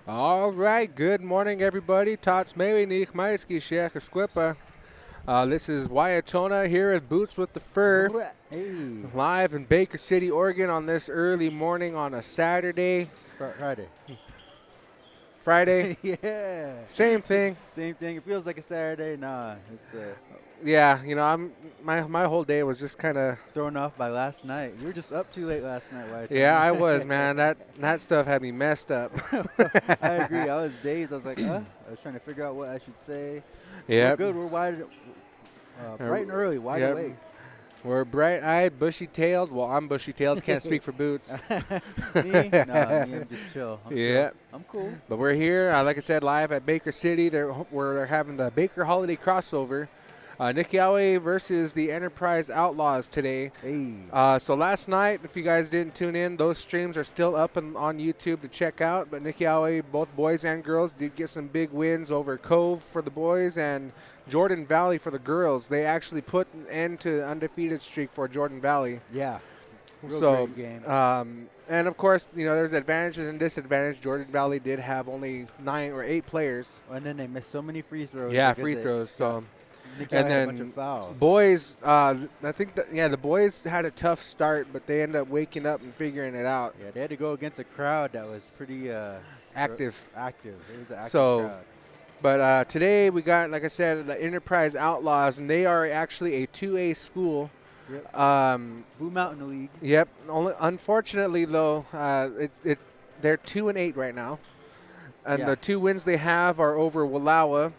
All right, good morning, everybody. Tots Mewe Nich Maiski Shek Esquipa. This is Wyatona here at Boots with the Fur, Hey, live in Baker City, Oregon on this early morning on a Saturday, Friday. Friday. Yeah. Same thing. Same thing. It feels like a Saturday. Nah, it's Yeah, my whole day was just kind of. thrown off by last night. You were just up too late last night, Yeah, Wyatona. I was, man. That stuff had me messed up. I agree. I was dazed. I was like, I was trying to figure out what I should say. We're Yep. good. We're bright and early, wide Yep. awake. We're bright-eyed, bushy-tailed. Well, I'm bushy-tailed. Can't speak for Boots. Me? Nah, me. I'm just chill. I'm Yeah. chill. I'm cool. But we're here, like I said, live at Baker City. They're having the Baker Holiday crossover. Nixyaawii versus the Enterprise Outlaws today. Hey. So last night, if you guys didn't tune in, those streams are still up on YouTube to check out. But Nixyaawii, both boys and girls, did get some big wins over Cove for the boys and Jordan Valley for the girls. They actually put an end to the undefeated streak for Jordan Valley. Yeah. Real So, great game. and of course, there's advantages and disadvantages. Jordan Valley did have only 9 or 8 players. And then they missed so many free throws. Yeah, I guess free they throws. So, Nick and had a bunch then of fouls. boys, I think the boys had a tough start, but they ended up waking up and figuring it out. Yeah, they had to go against a crowd that was pretty Active. Active. It was an active So, crowd. But today we got, like I said, the Enterprise Outlaws, and they are actually a 2A school. Yep. Um, Blue Mountain League. Yep. Unfortunately, though, they're 2-8 right now, and Yeah. the 2 wins they have are over Wallowa,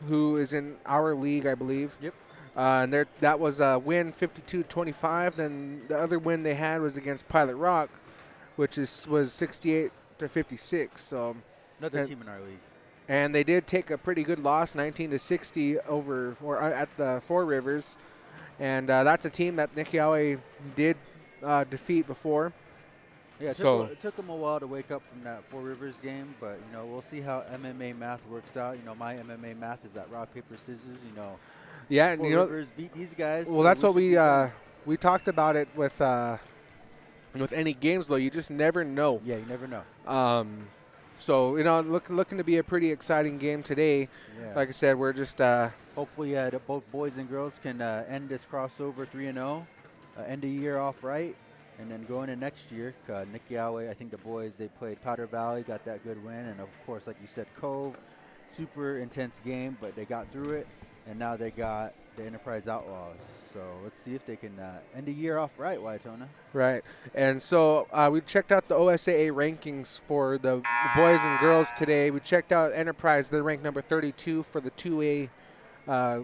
who is in our league, I believe. Yep. And that was a win, 52-25. Then the other win they had was against Pilot Rock, which was 68-56. So, Another team in our league. and they did take a pretty good loss, 19-60 at the Four Rivers. And that's a team that Nixyaawii did defeat before. Yeah, So- it took them a while to wake up from that Four Rivers game, but we'll see how MMA math works out. My MMA math is that rock paper scissors. Yeah, and Four Rivers beat these guys. well, so that's what should be fine. we talked about it with any games, though. You just never know. Yeah, you never know. So looking to be a pretty exciting game today. Yeah. Like I said, we're just Hopefully, both boys and girls can end this crossover 3-0, end the year off right, and then go into next year. Nixyaawii, I think the boys, they played Powder Valley, got that good win, and of course, like you said, Cove, super intense game, but they got through it, and now they got the Enterprise Outlaws. So let's see if they can end the year off right, Wyatona. right. And so we checked out the OSAA rankings for the boys and girls today. We checked out Enterprise. They're ranked number 32 for the 2A. I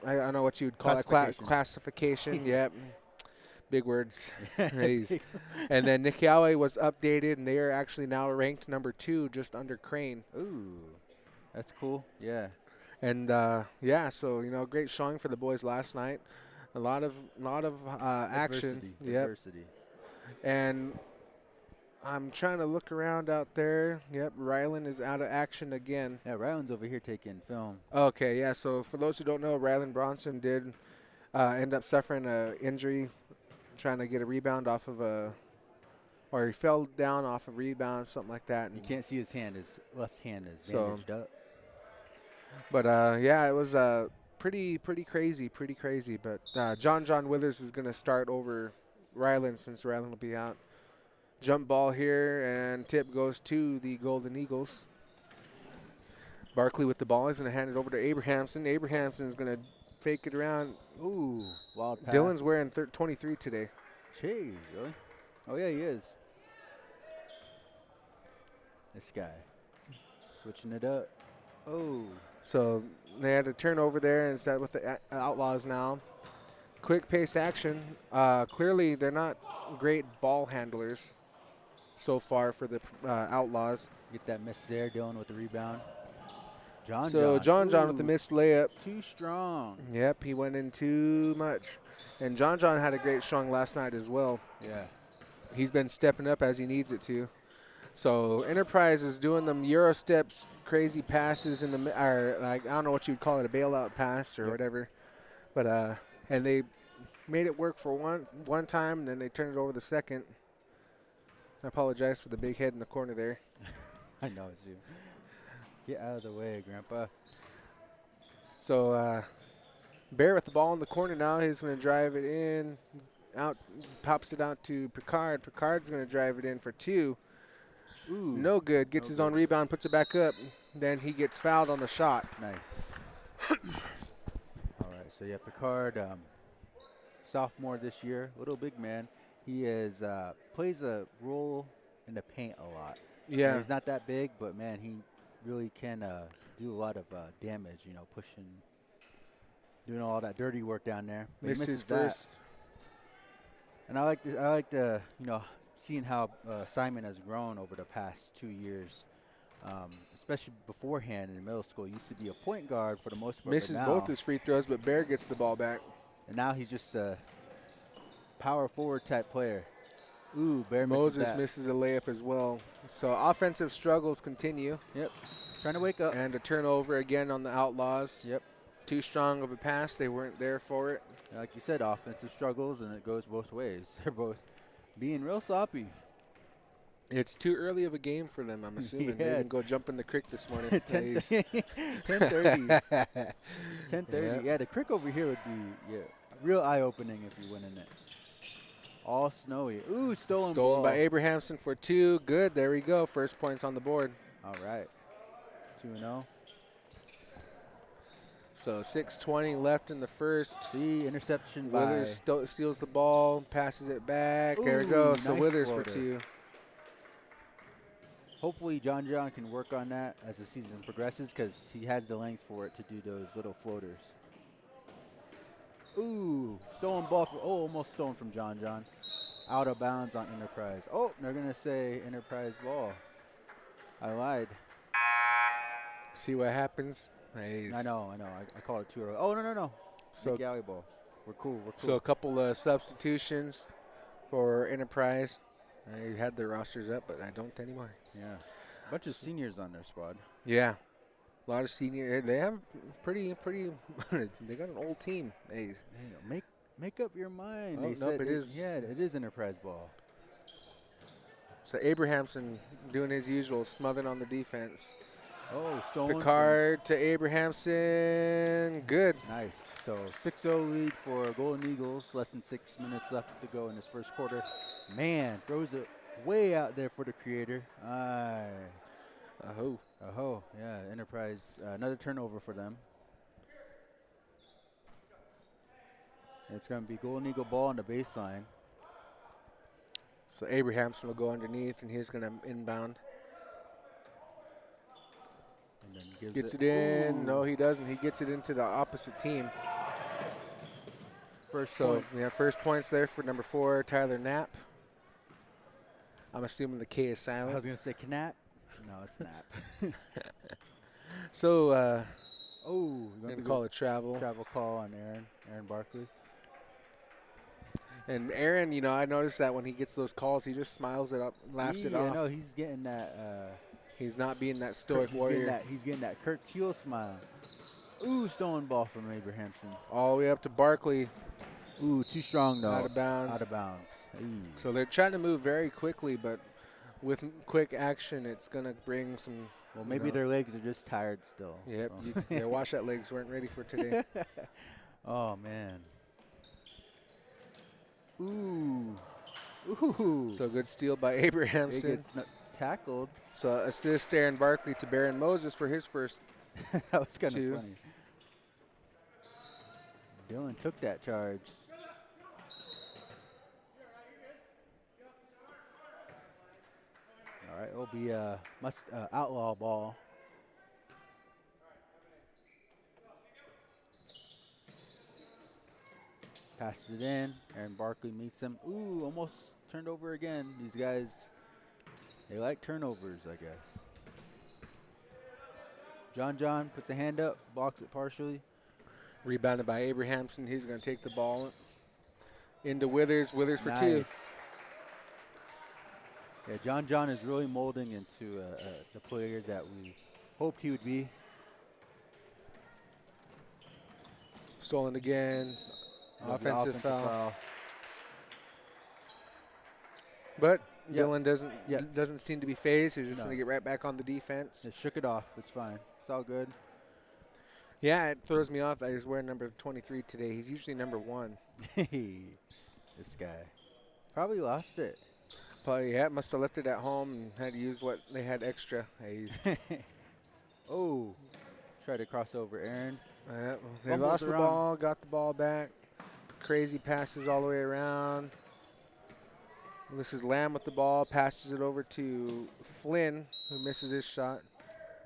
don't know what you would call that classification. Yep. Big words. Jeez. And then Nixyaawii was updated, and they are actually now ranked number 2, just under Crane. Ooh, that's cool. Yeah. And so great showing for the boys last night. A lot of action. Yep. Diversity. And I'm trying to look around out there. Yep, Rylan is out of action again. Yeah, Ryland's over here taking film. Okay, yeah. So for those who don't know, Rylan Bronson did end up suffering an injury, trying to get a rebound off of or he fell down off a rebound, something like that. You can't see his hand. His left hand is So- bandaged up. But it was pretty crazy. But John Withers is going to start over Rylan since Rylan will be out. Jump ball here, and tip goes to the Golden Eagles. Barkley with the ball. He's going to hand it over to Abrahamson. Abrahamson is going to fake it around. Ooh, wild pass. Dylan's wearing 23 today. Jeez, really? Oh, yeah, he is. This guy. Switching it up. Oh. So they had a turnover there, and set with the Outlaws now. Quick pace action. Clearly, they're not great ball handlers so far for the Outlaws. Get that miss there. Dylan with the rebound. John. John with the missed layup. Too strong. Yep, he went in too much. And John had a great showing last night as well. Yeah. He's been stepping up as he needs it to. So Enterprise is doing them Euro steps, crazy passes in the, or like I don't know what you'd call it, a bailout pass or whatever. But and they made it work for one time, and then they turned it over the second. I apologize for the big head in the corner there. I know it's you. Get out of the way, Grandpa. So Bear with the ball in the corner now. He's going to drive it in, out, pops it out to Picard. Picard's going to drive it in for 2. Ooh. No good. Gets No his own good. rebound, puts it back up. Then he gets fouled on the shot. Nice. All right, so yeah, Picard, sophomore this year, little big man. He is plays a role in the paint a lot. Yeah. He's not that big, but man, he really can do a lot of damage. You know, pushing, doing all that dirty work down there. But he Missed his misses that. first. And I like this. I like the seeing how Simon has grown over the past 2 years. Especially beforehand in middle school, he used to be a point guard for the most part. Misses both his free throws, but Bear gets the ball back. And now he's just a power forward type player. Ooh, Bear Moses misses a layup as well. So offensive struggles continue. Yep. Trying to wake up. And a turnover again on the Outlaws. Yep. Too strong of a pass. They weren't there for it. Like you said, offensive struggles, and it goes both ways. They're both being real sloppy. It's too early of a game for them, I'm assuming. Yeah. They didn't go jump in the creek this morning. 10:30. 10:30. Yeah. Yeah, the creek over here would be real eye-opening if you went in it. All snowy. Ooh, stolen ball. by Abrahamson for 2. Good. There we go. First points on the board. All right. 2-0. So 6:20 left in the first. See, interception by Withers steals the ball, passes it back. There we Ooh, go. So nice Withers floater. for 2. Hopefully John can work on that as the season progresses because he has the length for it to do those little floaters. Ooh, stolen ball. Almost stolen from John. Out of bounds on Enterprise. Oh, they're going to say Enterprise ball. I lied. See what happens. Nice. I know. I called it too early. Oh, no. So, Nixyaawii ball. We're cool. so a couple of substitutions for Enterprise. I had their rosters up, but I don't anymore. Yeah. A bunch of seniors on their squad. Yeah. A lot of senior. They have pretty. They got an old team. Hey. Make up your mind. Oh, they nope, said it is. Yeah, it is Enterprise ball. So Abrahamson doing his usual, smothering on the defense. Oh, stolen. Picard to Abrahamson. Good. Nice. So 6-0 lead for Golden Eagles. Less than 6 minutes left to go in this first quarter. Man, throws it way out there for the creator. Oh. Yeah, Enterprise. Another turnover for them. It's going to be Golden Eagle ball on the baseline. So Abrahamson will go underneath, and he's going to inbound. And then Gets it in. Ooh. No, he doesn't. He gets it into the opposite team. First First points there for number 4, Tyler Knapp. I'm assuming the K is silent. I was going to say Knapp. No, it's Knapp. So, going going to call it travel. Travel call on Aaron Barkley. And Aaron, I noticed that when he gets those calls, he just smiles it up, laughs it off. No, he's getting that. He's not being that stoic warrior. He's getting that Kurt Kuehl smile. Ooh, stolen ball from Abrahamson. All the way up to Barkley. Ooh, too strong though. Out of bounds. Out of bounds. So they're trying to move very quickly, but with quick action, it's going to bring some. Well, maybe their legs are just tired still. Yep. So. Their washout legs weren't ready for today. Oh, man. Ooh. So good steal by Abrahamson. He gets tackled. So assist Aaron Barkley to Baron Moses for his first. That was kind 2. of funny. Dylan took that charge. All right, it'll be outlaw ball. Passes it in. Aaron Barkley meets him. Ooh, almost turned over again. These guys, they like turnovers, I guess. John puts a hand up, blocks it partially. Rebounded by Abrahamson. He's going to take the ball into Withers. Withers for 2. Yeah, John is really molding into the player that we hoped he would be. Stolen again. Offensive foul. But Yep. Dylan doesn't seem to be phased. He's just No. going to get right back on the defense. Just shook it off. It's fine. It's all good. Yeah, it throws me off that he's wearing number 23 today. He's usually number 1. This guy probably lost it. Probably, yeah, must have left it at home and had to use what they had extra. Oh, try to cross over Aaron. They Fumbles lost the around. ball, got the ball back. Crazy passes all the way around. This is Lamb with the ball, passes it over to Flynn, who misses his shot.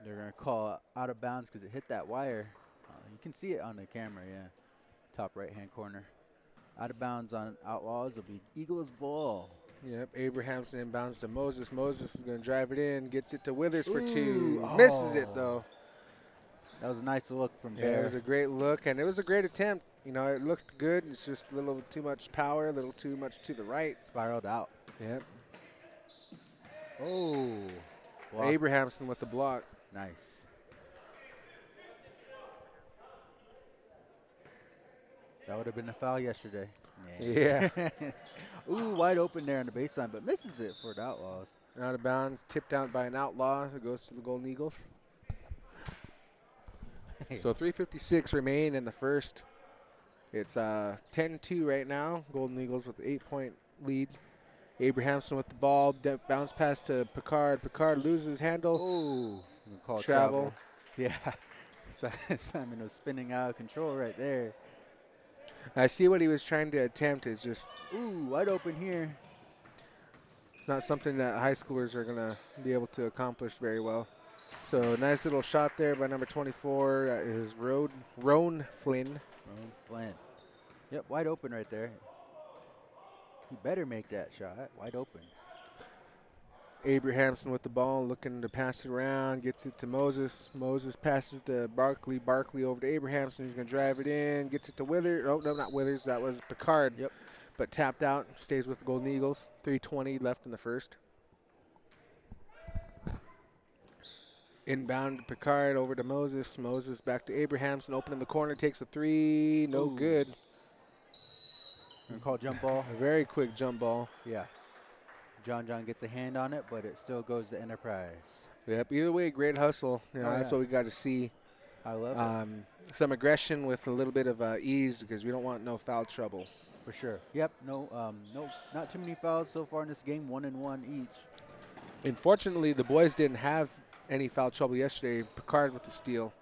They're going to call out of bounds because it hit that wire. You can see it on the camera, yeah. Top right-hand corner. Out of bounds on Outlaws will be Eagles ball. Yep, Abrahamson inbounds to Moses. Moses is going to drive it in, gets it to Withers for Ooh, 2. Misses it, though. That was a nice look from Yeah, Bear. it was a great look, and it was a great attempt. You know, it looked good. It's just a little too much power, a little too much to the right. Spiraled out. Yep. Oh. Block. Abrahamson with the block. Nice. That would have been a foul yesterday. Yeah. Ooh, wide open there on the baseline, but misses it for the Outlaws. Out of bounds, tipped out by an Outlaw. It goes to the Golden Eagles. So 3:56 remain in the first. It's 10-2 right now. Golden Eagles with an 8-point lead. Abrahamson with the ball. Bounce pass to Picard. Picard loses handle. Oh, Travel. Yeah. Simon was spinning out of control right there. I see what he was trying to attempt is just. Ooh, wide open here. It's not something that high schoolers are going to be able to accomplish very well. So nice little shot there by number 24. That is Roan Flynn. Roan Flynn. Yep, wide open right there. He better make that shot. Wide open. Abrahamson with the ball, looking to pass it around, gets it to Moses. Moses passes to Barkley. Barkley over to Abrahamson. He's going to drive it in, gets it to Withers. Oh, no, not Withers. That was Picard. Yep. But tapped out, stays with the Golden Eagles. 3:20 left in the first. Inbound Picard over to Moses. Moses back to Abrahamson. Open in the corner, takes a 3. No Ooh. good. Gonna call jump ball. A very quick jump ball. Yeah. John gets a hand on it, but it still goes to Enterprise. Yep. Either way, great hustle. You know, Oh, that's yeah. what we got to see. I love it. Some aggression with a little bit of ease because we don't want no foul trouble. For sure. Yep. No, not too many fouls so far in this game. 1-1 each. Unfortunately, the boys didn't have any foul trouble yesterday. Picard with the steal.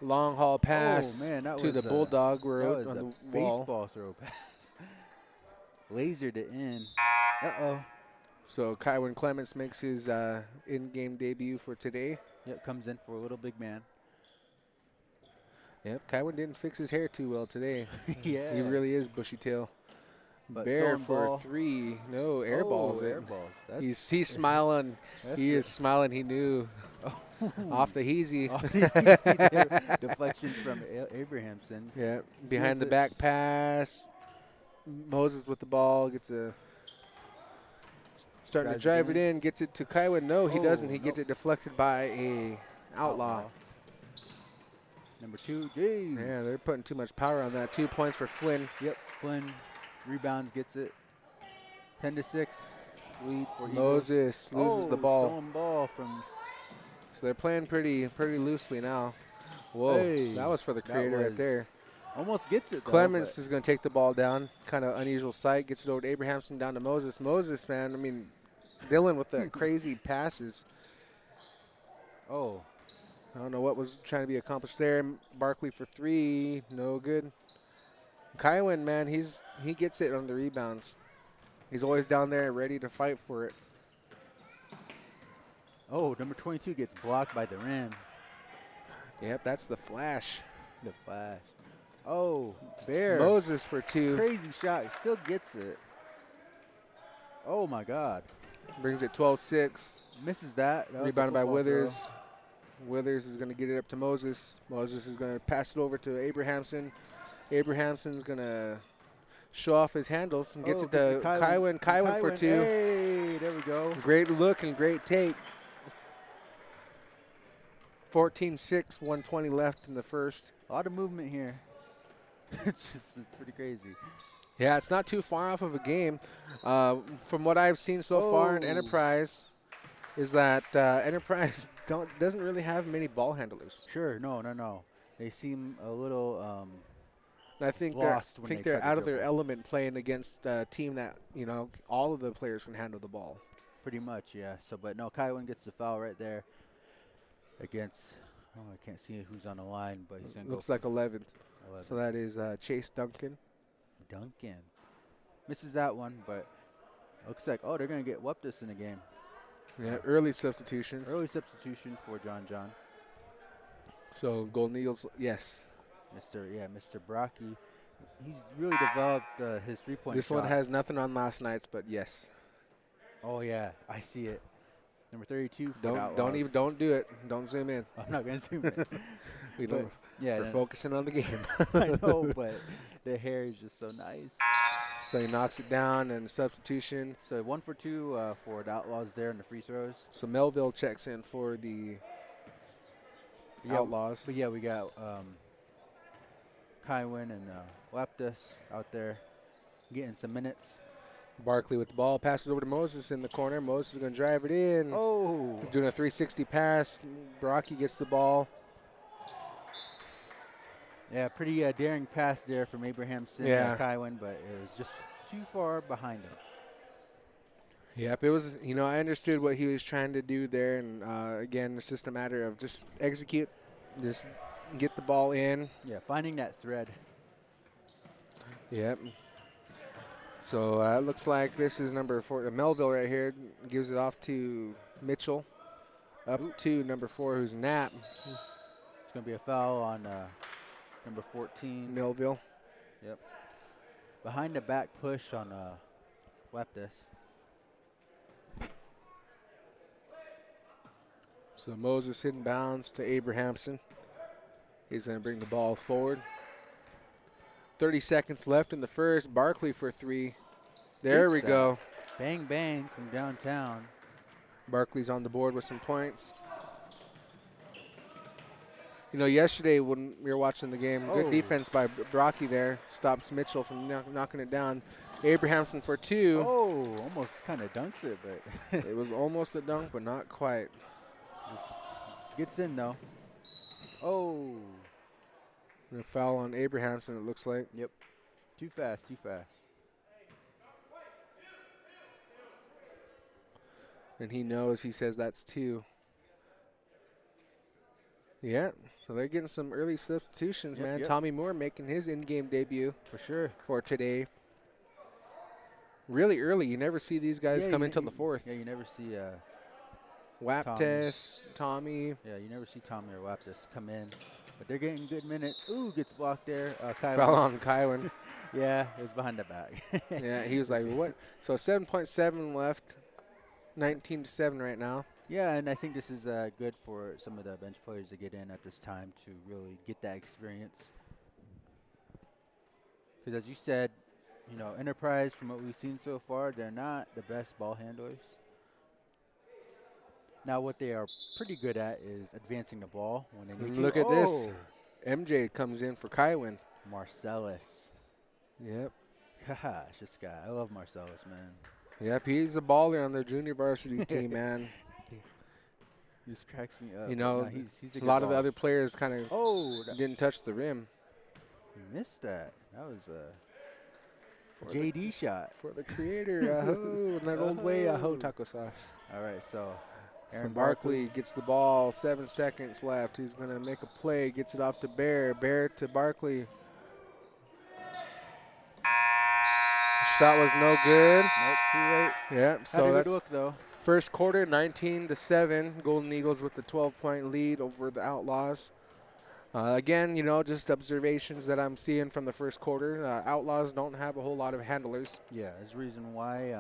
Long haul pass that to was the Bulldog that road was on a the wall. baseball throw pass. Lasered it in. Uh-oh. So Kywin Clements makes his in-game debut for today. Yep, comes in for a little big man. Yep, Kywin didn't fix his hair too well today. Yeah. He really is bushy tail. But Bear stolen for ball. 3. No, air balls it. Air balls. He's smiling. He is smiling. He knew. Off the heezy. Deflection from Abrahamson. Yeah, behind the back pass. Moses with the ball gets starting to drive it in, gets it to Kywin. No, he doesn't. He gets it deflected by a Outlaw. Number 2, James. Yeah, they're putting too much power on that. 2 points for Flynn. Yep, Flynn rebounds, gets it. 10-6 lead for Eagles. Moses loses the ball. Stolen ball from. So they're playing pretty loosely now. Whoa, Hey, that was for the creator right there. Almost gets it, though. Clements is going to take the ball down. Kind of unusual sight. Gets it over to Abrahamson, down to Moses. Moses, man, I mean, Dylan with the crazy passes. Oh. I don't know what was trying to be accomplished there. Barkley for 3, no good. Kywin, man, he gets it on the rebounds. He's always down there ready to fight for it. Oh, number 22 gets blocked by the rim. Yep, that's the flash. The flash. Oh, Bear. Moses for 2. Crazy shot. Still gets it. Oh, my God. Brings it 12-6. Misses that. That was a Rebounded by football Withers. throw. Withers is going to get it up to Moses. Moses is going to pass it over to Abrahamson. Abrahamson's going to show off his handles and gets it to Kywin. Kywin for 2. Hey, there we go. Great look and great take. 14-6, 120 left in the first. A lot of movement here. It's pretty crazy. Yeah, it's not too far off of a game. From what I've seen so far in Oh, Enterprise, is that Enterprise doesn't really have many ball handlers. sure. No, no, no. They seem a little And I lost when think they try they're to out of their dribble. element playing against a team that all of the players can handle the ball. Pretty much, yeah. So, but no, Kaiwin gets the foul right there against. Oh, I can't see who's on the line, but he's gonna go Looks for like 11. 11. So that is Chase Duncan. Duncan misses that one, but looks like they're gonna get Weptus in the game. Yeah, early substitutions. Early substitution for John. So Golden Eagles, yes. Mr. Brocky. He's really developed his 3-point This shot. one has nothing on last night's, but yes. Oh yeah, I see it. Number 32 for the Outlaws. Don't do it. Don't zoom in. I'm not gonna zoom in. We But, don't. yeah, We're focusing on the game. I know, but the hair is just so nice. So he knocks it down and substitution. So 1 for 2 for the Outlaws there in the free throws. So Melville checks in for the Outlaws. But yeah, we got Kaiwin and Weptus out there getting some minutes. Barkley with the ball, passes over to Moses in the corner. Moses is going to drive it in. Oh, He's doing a 360 pass. Brocky gets the ball. yeah, pretty daring pass there from Abrahamson Yeah. Kaiwin, but it was just too far behind him. Yep, it was, I understood what he was trying to do there. And again, it's just a matter of just execute, just get the ball in. Yeah, finding that thread. Yep. So it looks like this is number 4. Melville right here gives it off to Mitchell. Up to number 4, who's Knapp. It's going to be a foul on number 14. Melville. Yep. Behind the back push on Weptus. So Moses inbounds to Abrahamson. He's going to bring the ball forward. 30 seconds left in the first. Barkley for 3. There we go. Bang, bang from downtown. Barkley's on the board with some points. Yesterday when we were watching the game, good defense by Brocky there. Stops Mitchell from knocking it down. Abrahamson for 2. Oh, almost kind of dunks it, but It was almost a dunk, but not quite. just gets in, though. Oh. And a foul on Abrahamson, it looks like. Yep. Too fast. And he knows, he says that's 2. Yeah, so they're getting some early substitutions, man. Yep. Tommy Moore making his in-game debut For sure. for today. Really early. You never see these guys come until the 4th. Yeah, you never see Waptes, Tommy. Yeah, you never see Tommy or Waptus come in. But they're getting good minutes. Ooh, gets blocked there. Fell on Kaiwin. Yeah, it was behind the back. Yeah, he was like, what? So 7.7 left. 19-7 right now. Yeah, and I think this is good for some of the bench players to get in at this time to really get that experience. Because as you said, Enterprise, from what we've seen so far, they're not the best ball handlers. Now, what they are pretty good at is advancing the ball when they need to. Look at this. MJ comes in for Kaiwin. Marcellus. Yep. Gosh, this guy. I love Marcellus, man. Yep, he's a baller on their junior varsity team, man. He just cracks me up. He's a lot of the other players kind of didn't touch the rim. He missed that. That was a JD shot. For the creator, aho, in that old way, aho, taco sauce. All right, so Aaron Barkley gets the ball, 7 seconds left. He's going to make a play, gets it off to Bear. Bear to Barkley. Shot was no good. Nope, too late. Yeah, so that's look though. First quarter, 19-7. Golden Eagles with the 12-point lead over the Outlaws. Again, just observations that I'm seeing from the first quarter. Outlaws don't have a whole lot of handlers. Yeah, there's a reason why.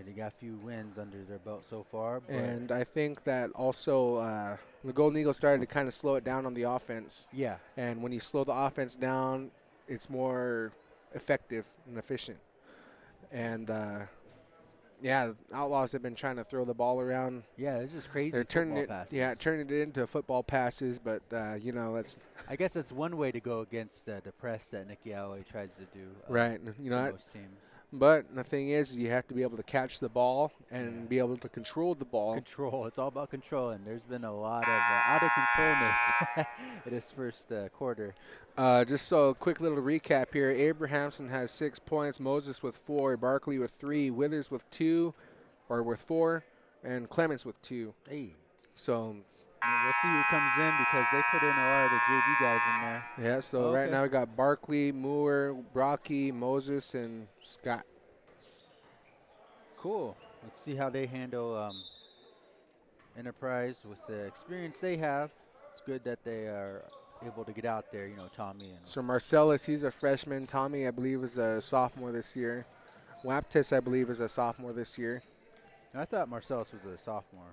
They got a few wins under their belt so far. But And I think that also the Golden Eagles started to kind of slow it down on the offense. yeah, And when you slow the offense down, it's more effective and efficient. And Yeah, Outlaws have been trying to throw the ball around. Yeah, it's just crazy They're turning football it, passes. yeah, turning it into football passes. But you know, that's I guess that's one way to go against the press that Nixyaawii tries to do. right. You know, For that, most teams. but the thing is, you have to be able to catch the ball and Yeah. be able to control the ball. Control. It's all about control, and there's been a lot of out of controlness in this first quarter. Just so a quick little recap here: Abrahamson has 6 points, Moses with 4, Barkley with 3, Withers with 2, or with 4, and Clements with 2. Hey, So we'll see who comes in because they put in a lot of the JV guys in there. yeah, so right now we got Barkley, Moore, Brocky, Moses, and Scott. Cool. Let's see how they handle Enterprise with the experience they have. It's good that they are able to get out there, you know, Tommy. And So Marcellus, he's a freshman. Tommy, I believe, is a sophomore this year. Waptis, I believe, is a sophomore this year. I thought Marcellus was a sophomore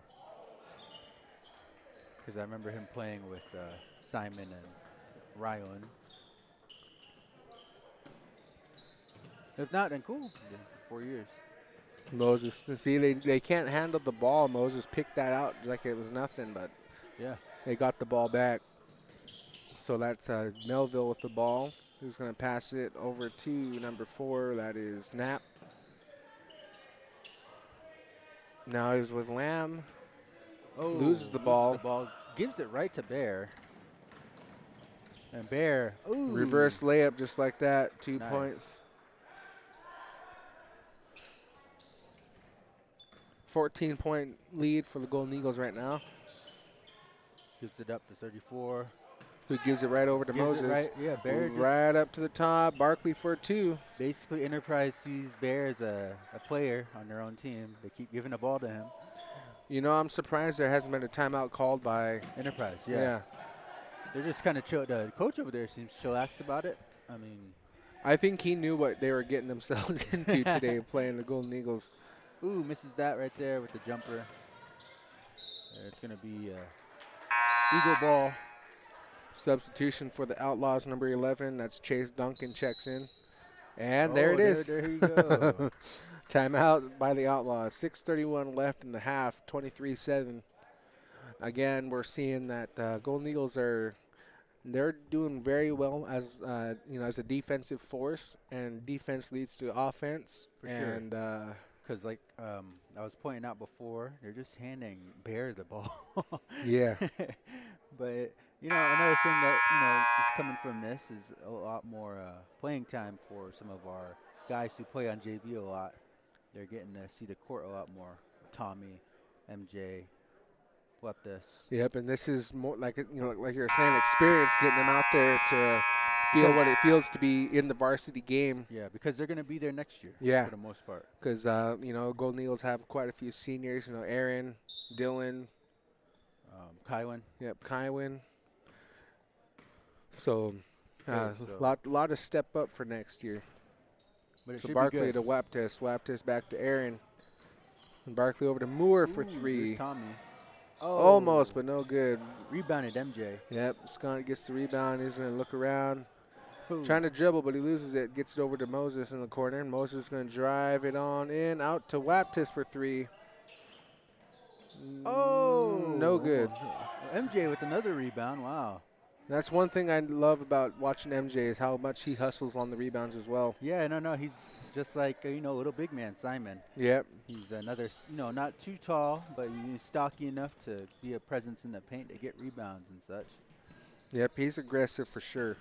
because I remember him playing with Simon and Rylan. If not, then cool. Then for 4 years. Moses, see, they can't handle the ball. Moses picked that out like it was nothing, but Yeah. they got the ball back. So that's Melville with the ball, who's going to pass it over to number 4. That is Knapp. Now he's with Lamb. Oh, Loses the ball. Gives it right to Bear. And Bear, ooh. Reverse layup just like that, 2 Nice. points. 14-point lead for the Golden Eagles right now. Gives it up to 34. Who gives it right over to Moses. Yeah, Bear just right up to the top. Barkley for 2. basically Enterprise sees Bear as a player on their own team. They keep giving the ball to him. You know, I'm surprised there hasn't been a timeout called by Enterprise, yeah. They're just kind of chill. The coach over there seems chillax about it. I mean, I think he knew what they were getting themselves into today playing the Golden Eagles. ooh, misses that right there with the jumper. It's going to be Eagle ball. Substitution for the Outlaws, number 11. That's Chase Duncan checks in. And there it is. There you go. Timeout by the Outlaws. 6:31 left in the half, 23-7. Again, we're seeing that Golden Eagles they're doing very well as as a defensive force, and defense leads to offense. For sure. And Because, like I was pointing out before, they're just handing Bear the ball. yeah, But, another thing that, is coming from this is a lot more playing time for some of our guys who play on JV a lot. They're getting to see the court a lot more. Tommy, MJ, Leptis. yep. And this is more like like you're saying, experience, getting them out there to feel what it feels to be in the varsity game. Yeah, because they're going to be there next year. Yeah. For the most part. Because Golden Eagles have quite a few seniors. Aaron, Dylan, Kywin. yep, Kywin. So, Okay, lot of step up for next year. But it So should Barkley be good. to Waptis back to Aaron. And Barkley over to Moore for Ooh, 3. here's Tommy. Oh. Almost, but no good. Rebounded MJ. Yep, Scott gets the rebound. He's going to look around. Ooh. Trying to dribble, but he loses it. Gets it over to Moses in the corner. Moses is going to drive it on in. Out to Waptis for 3. Oh. No good. MJ with another rebound. Wow. That's one thing I love about watching MJ is how much he hustles on the rebounds as well. Yeah, no. He's just like, little big man, Simon. Yep. He's another, not too tall, but he's stocky enough to be a presence in the paint to get rebounds and such. Yep, he's aggressive for sure.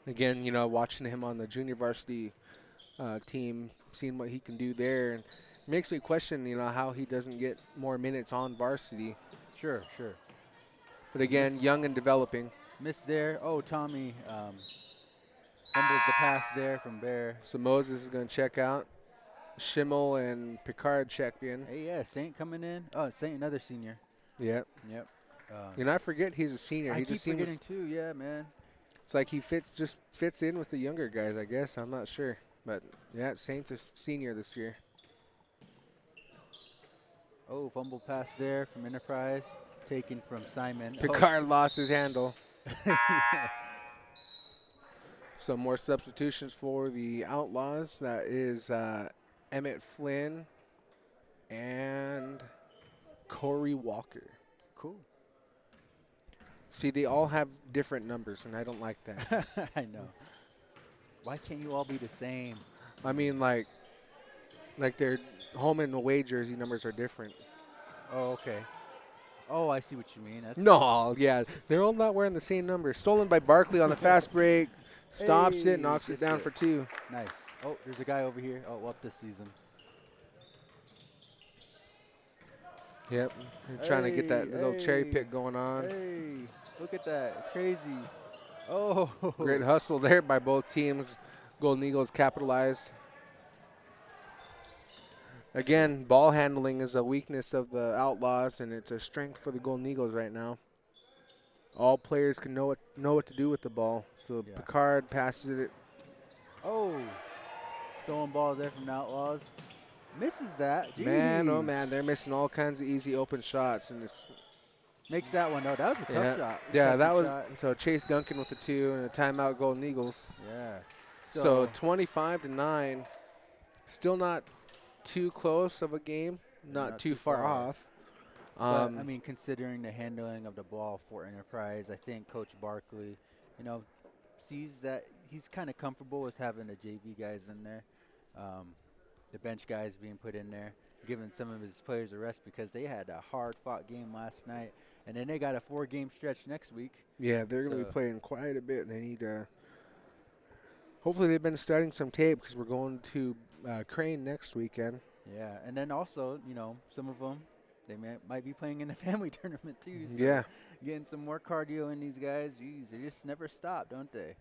Again, watching him on the junior varsity team, seeing what he can do there, and it makes me question, how he doesn't get more minutes on varsity. Sure. But again, young and developing. Miss there. Oh, Tommy fumbles the pass there from Bear. So Moses is going to check out. Schimmel and Picard check in. Hey, yeah, Saint coming in. Oh, Saint, another senior. Yep. I forget he's a senior. I He keep just forgetting seems too. Yeah, man. it's like he fits in with the younger guys, I guess. I'm not sure. But yeah, Saint's a senior this year. Oh, fumble pass there from Enterprise, taken from Simon. Picard lost his handle. So more substitutions for the Outlaws. That is Emmett Flynn, and Corey Walker. Cool. See, they all have different numbers, and I don't like that. I know. Why can't you all be the same? I mean, like their home and away jersey numbers are different. Oh, okay. Oh, I see what you mean. That's No, yeah, they're all not wearing the same number. Stolen by Barkley on the fast break. Stops Hey, it, knocks it gets down for 2. Nice. Oh, there's a guy over here. Oh, up this season. Yep, they're trying to get that little cherry pick going on. Hey, look at that. It's crazy. Oh. Great hustle there by both teams. Golden Eagles capitalize. Again, ball handling is a weakness of the Outlaws, and it's a strength for the Golden Eagles right now. All players can know what to do with the ball. So Yeah. Picard passes it. Oh. Stolen ball there from the Outlaws. Misses that. Jeez. Man, oh man, they're missing all kinds of easy open shots, and it's Makes that one. No, that was a tough shot. Yeah, Tough that was shot. so Chase Duncan with the 2 and a timeout Golden Eagles. Yeah. So 25-9, still not too close of a game, not too far off. But, I mean, considering the handling of the ball for Enterprise, I think Coach Barkley, sees that he's kind of comfortable with having the JV guys in there, the bench guys being put in there, giving some of his players a rest because they had a hard-fought game last night, and then they got a 4-game stretch next week. Yeah, they're going to be playing quite a bit. They need hopefully they've been studying some tape because we're going to Crane next weekend. Yeah, and then also, some of them, they might be playing in the family tournament too. So Yeah. getting some more cardio in these guys. Geez, they just never stop, don't they?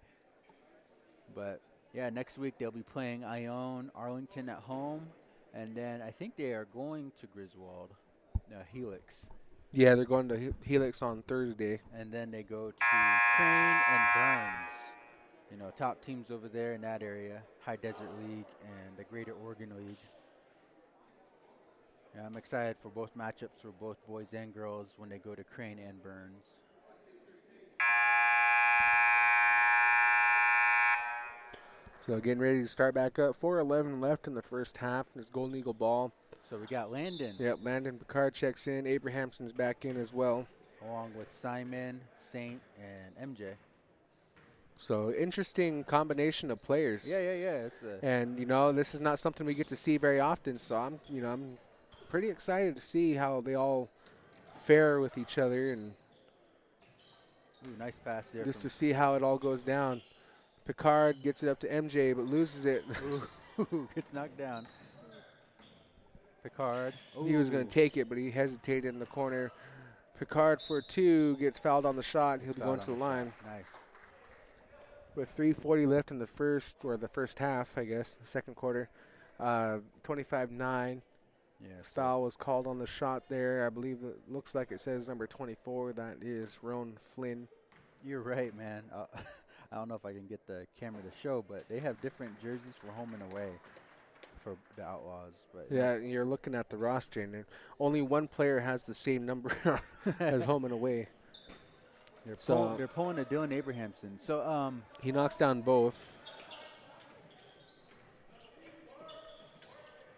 But, yeah, next week they'll be playing Ione, Arlington at home. And then I think they are going to Griswold, Helix. Yeah, they're going to Helix on Thursday. And then they go to Crane and Burns. Top teams over there in that area, High Desert League and the Greater Oregon League. Yeah, I'm excited for both matchups for both boys and girls when they go to Crane and Burns. So getting ready to start back up. 4:11 left in the first half. And it's Golden Eagle ball. So we got Landon. Yep, Landon Picard checks in. Abrahamson's back in as well. Along with Simon, Saint, and MJ. So interesting combination of players. Yeah. And this is not something we get to see very often. So I'm pretty excited to see how they all fare with each other and nice pass there. just to see how it all goes down. Picard gets it up to MJ but loses it. Gets knocked down. Picard. He was going to take it, but he hesitated in the corner. Picard for 2 gets fouled on the shot. He'll be going to the line. Nice. With 3:40 left in the first half, I guess, the second quarter. 25-9. Yeah. Foul was called on the shot there. I believe it looks like it says number 24. That is Roan Flynn. You're right, man. I don't know if I can get the camera to show, but they have different jerseys for home and away for the Outlaws. But Yeah, you're looking at the roster, and only one player has the same number as home and away. They're pulling a Dylan Abrahamson. So he knocks down both.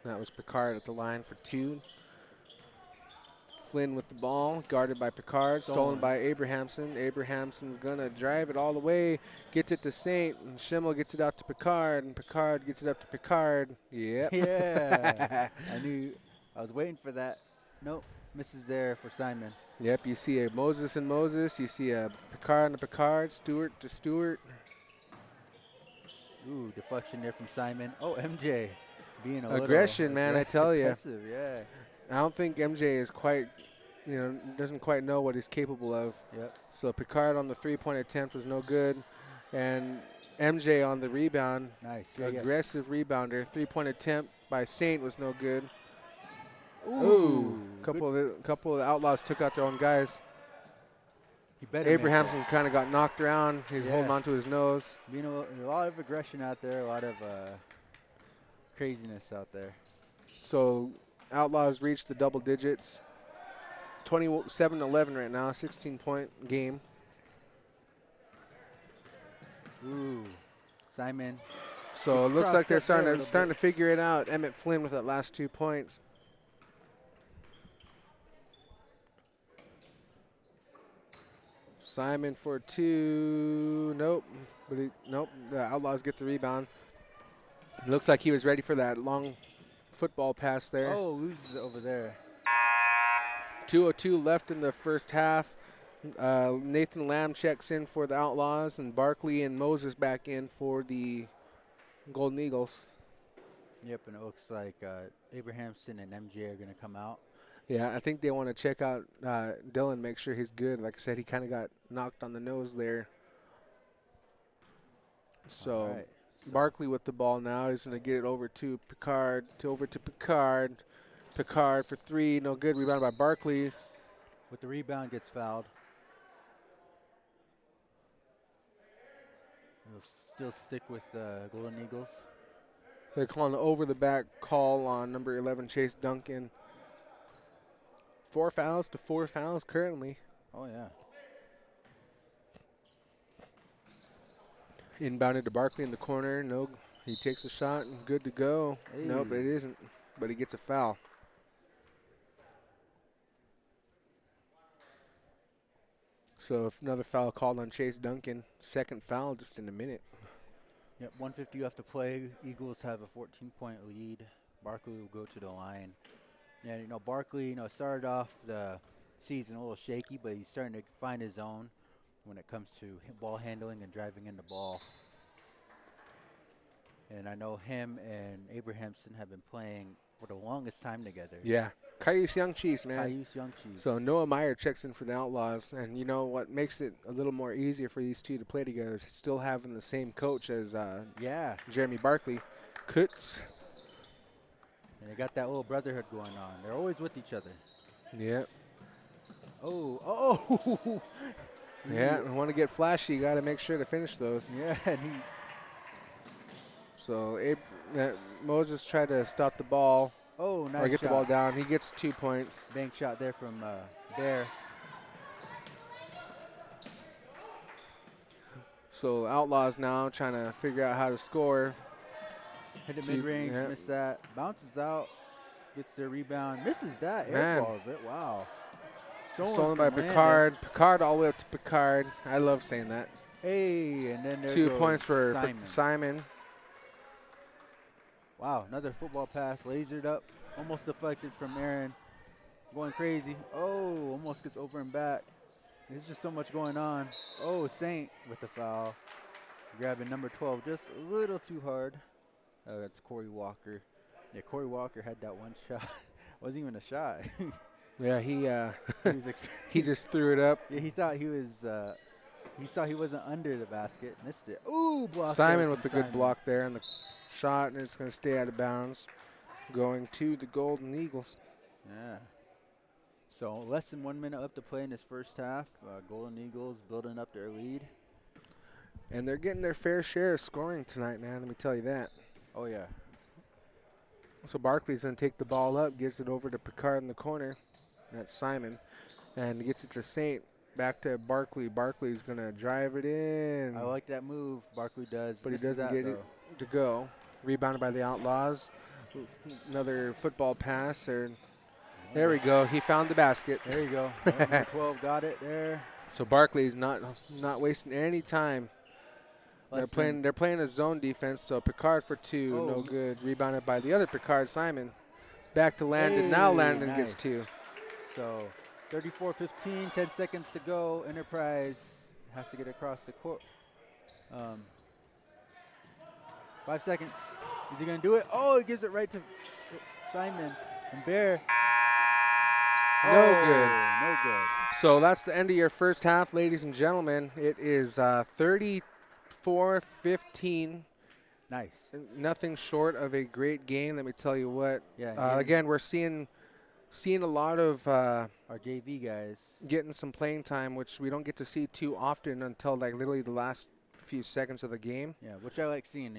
That was Picard at the line for 2. Flynn with the ball, guarded by Picard, stolen by Abrahamson. Abrahamson's gonna drive it all the way, gets it to Saint, and Schimmel gets it out to Picard, and Picard gets it up to Picard. Yep. Yeah. I was waiting for that. Nope. Misses there for Simon. Yep, you see a Moses and Moses. You see a Picard and a Picard, Stewart to Stewart. Ooh, deflection there from Simon. Oh, MJ being a aggression, man, I tell you. Yeah. I don't think MJ is quite, doesn't quite know what he's capable of. Yep. So Picard on the 3-point attempt was no good. And MJ on the rebound. Nice. Aggressive rebounder. 3-point attempt by Saint was no good. Ooh. Couple of the Outlaws took out their own guys. Abrahamson kind of got knocked around. He's holding on to his nose. A lot of aggression out there, a lot of craziness out there. So Outlaws reached the double digits. 27-11 right now, 16-point game. Ooh, Simon So it Gets looks like they're cross-set there a starting little to figure it out. Emmett Flynn with that last 2 points. Simon for 2. Nope. Nope. The Outlaws get the rebound. Looks like he was ready for that long football pass bit. there. Oh, loses it over there. 2:02 left in the first half. Nathan Lamb checks in for the Outlaws, and Barkley and Moses back in for the Golden Eagles. Yep, and it looks like Abrahamson and MJ are going to come out. Yeah, I think they want to check out Dylan, make sure he's good. Like I said, he kind of got knocked on the nose there. So Right. Barkley with the ball now. He's going to get it over to Picard, Picard. Picard for 3, no good. Rebounded by Barkley. With the rebound, gets fouled. He'll still stick with the Golden Eagles. They're calling the over-the-back call on number 11, Chase Duncan. 4 fouls to 4 fouls currently. Oh, yeah. Inbounded to Barkley in the corner. No, he takes a shot and good to go. Hey. Nope, it isn't, but he gets a foul. So if another foul called on Chase Duncan. Second foul just in a minute. Yep, 150 left to play. Eagles have a 14-point lead. Barkley will go to the line. Yeah, Barkley, started off the season a little shaky, but he's starting to find his own when it comes to ball handling and driving in the ball. And I know him and Abrahamson have been playing for the longest time together. Yeah, Cayuse Young Chiefs, man. Cayuse Young Chiefs. So Noah Meyer checks in for the Outlaws, and you know what makes it a little more easier for these two to play together is still having the same coach as Jeremy Barkley, Kutz. And they got that little brotherhood going on. They're always with each other. Yep. Oh. Yeah, and want to get flashy, you got to make sure to finish those. Yeah, and So Moses tried to stop the ball. Oh, nice or get shot. the ball down. He gets 2 points. Bank shot there from Bear. So Outlaws now trying to figure out how to score. Hit it mid-range, missed that. Bounces out, gets their rebound, misses that, airballs it. Wow. Stolen by Picard. Picard all the way up to Picard. I love saying that. Hey, and then there 2 goes points for Simon. Wow, another football pass, lasered up, almost deflected from Aaron. Going crazy. Oh, almost gets over and back. There's just so much going on. Oh, Saint with the foul. Grabbing number 12 just a little too hard. That's Corey Walker. Yeah, Corey Walker had that one shot. Wasn't even a shot. Yeah, he just threw it up. Yeah, he thought he was. He saw he wasn't under the basket. Missed it. Ooh, block. Simon with the good block there on the shot, and it's going to stay out of bounds. Going to the Golden Eagles. Yeah. So less than 1 minute left to play in this first half. Golden Eagles building up their lead. And they're getting their fair share of scoring tonight, man. Let me tell you that. Oh, yeah. So Barkley's going to take the ball up, gives it over to Picard in the corner. That's Simon. And gets it to Saint. Back to Barkley. Barkley's going to drive it in. I like that move. Barkley does. But he doesn't get it to go. Rebounded by the Outlaws. Another football pass. There we go. He found the basket. There you go. Number 12 got it there. So Barkley's not wasting any time. They're playing a zone defense, so Picard for 2, no good. Rebounded by the other Picard, Simon. Back to Landon. Now Landon gets 2. So 34-15, 10 seconds to go. Enterprise has to get across the court. 5 seconds. Is he going to do it? Oh, he gives it right to Simon. And Bear. No good. No good. So that's the end of your first half, ladies and gentlemen. It is 34-15. Nice. Nothing short of a great game. Let me tell you what. Yeah. Again, we're seeing a lot of our JV guys getting some playing time, which we don't get to see too often until like literally the last few seconds of the game. Yeah, which I like seeing.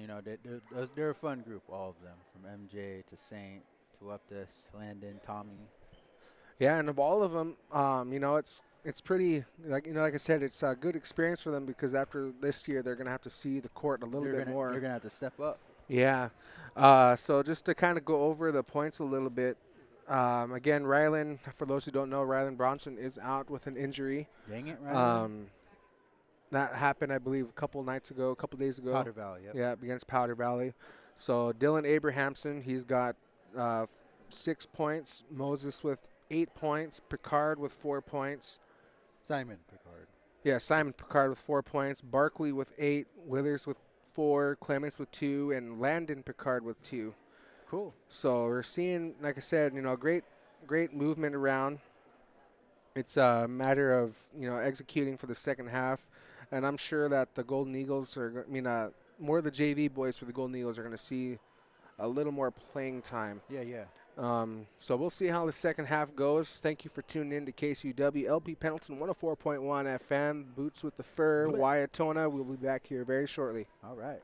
They're a fun group, all of them, from MJ to Saint to Uptis, Landon, Tommy. Yeah, and of all of them, it's pretty like I said, it's a good experience for them because after this year they're gonna have to see the court a little bit They're more. gonna have to step up. Yeah. So just to kind of go over the points a little bit. Again, Rylan, for those who don't know, Rylan Bronson is out with an injury. Dang it, right? Um, that happened, I believe, a couple days ago. Powder Valley. Yep. Yeah, against Powder Valley. So Dylan Abrahamson, he's got uh, 6 points. Moses with 8 points. Picard with 4 points. Simon Picard. Yeah, Simon Picard with 4 points. Barkley with 8. Withers with 4. Clements with 2. And Landon Picard with 2. Cool. So we're seeing, like I said, great movement around. It's a matter of executing for the second half, and I'm sure that the Golden Eagles more of the JV boys for the Golden Eagles are going to see a little more playing time. Yeah, yeah. So we'll see how the second half goes. Thank you for tuning in to KCUW LP Pendleton 104.1 FM. Boots with the Fur, Wyatona. We'll be back here very shortly. All right.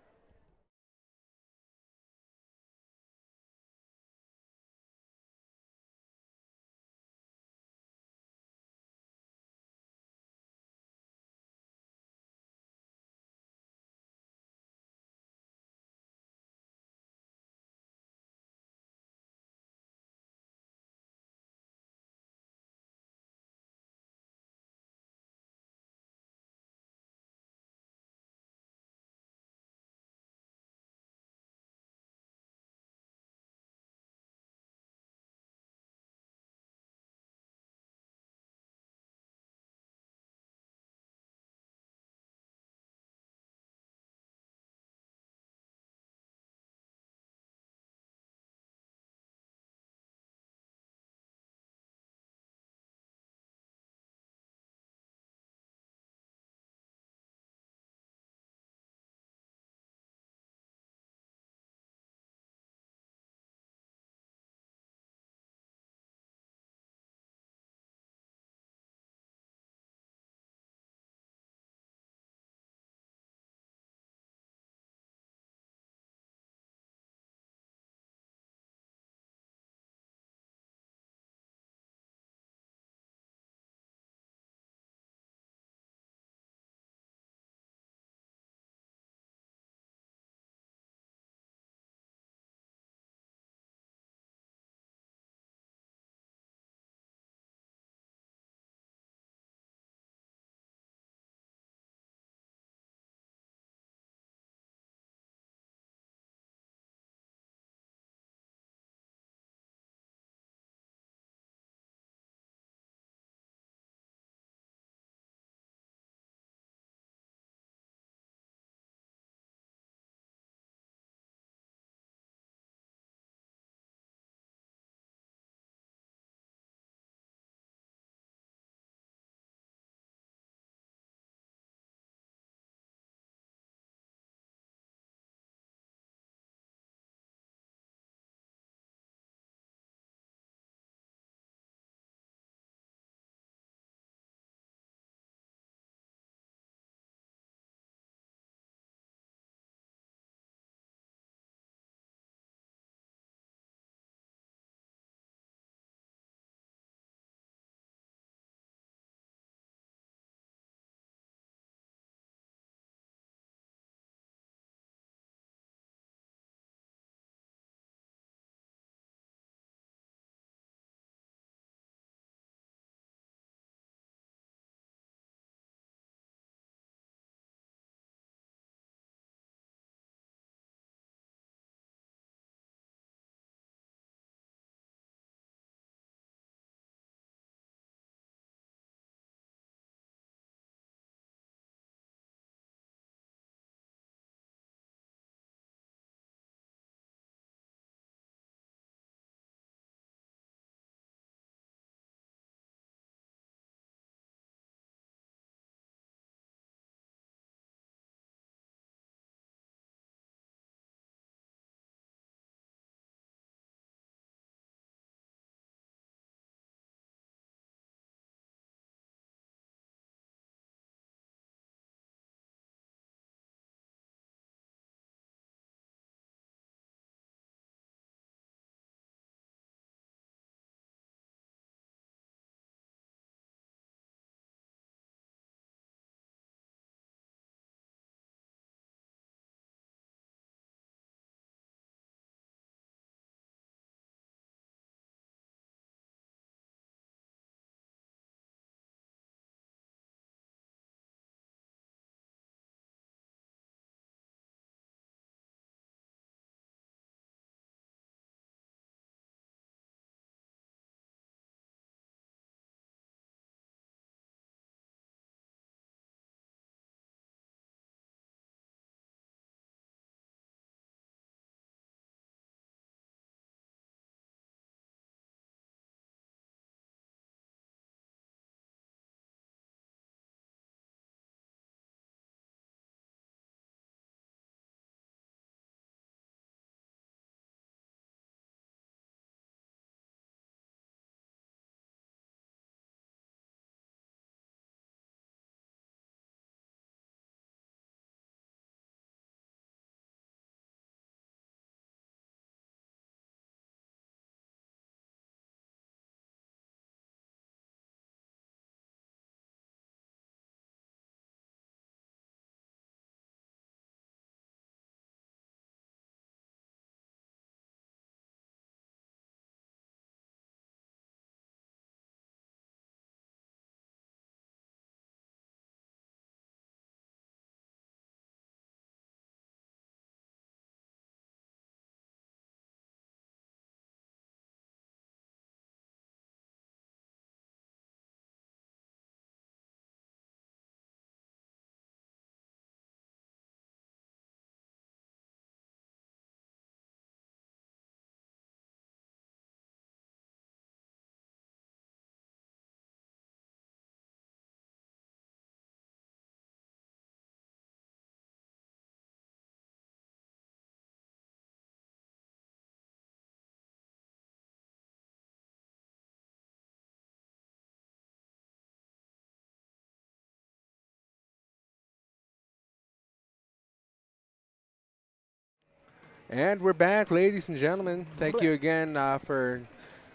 And we're back, ladies and gentlemen. Thank you again for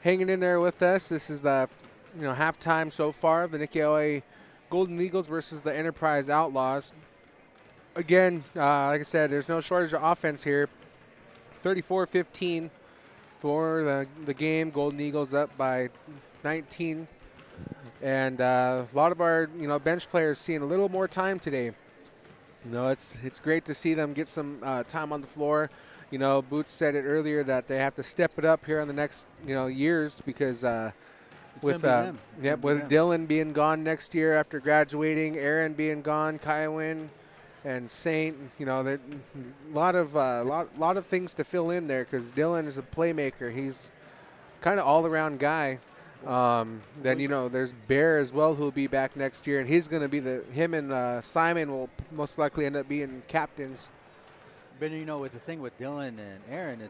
hanging in there with us. This is the halftime so far of the Nixyaawii Golden Eagles versus the Enterprise Outlaws. Again, like I said, there's no shortage of offense here. 34-15 for the game. Golden Eagles up by 19. And a lot of our bench players seeing a little more time today. It's great to see them get some time on the floor. Boots said it earlier that they have to step it up here in the next years because with Dylan being gone next year after graduating, Aaron being gone, Kywin and Saint, there lot of things to fill in there because Dylan is a playmaker. He's kind of all around guy. Then there's Bear as well, who'll be back next year, and he's going to be him and Simon will most likely end up being captains. But with the thing with Dylan and Aaron,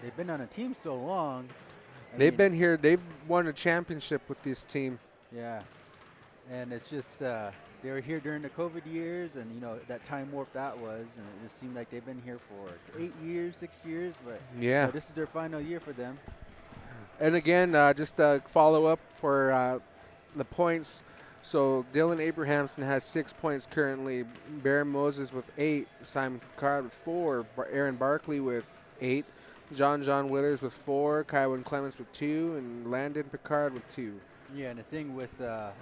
they've been on a team so long. They've been here. They've won a championship with this team. Yeah, and it's just they were here during the COVID years, and that time warp that was, and it just seemed like they've been here for 8 years, 6 years. But yeah, this is their final year for them. And again, just a follow up for the points. So Dylan Abrahamson has 6 points currently. Bear Moses with 8. Simon Picard with 4. Aaron Barkley with 8. John Withers with 4. Kywin Clements with 2. And Landon Picard with 2. Yeah, and the thing with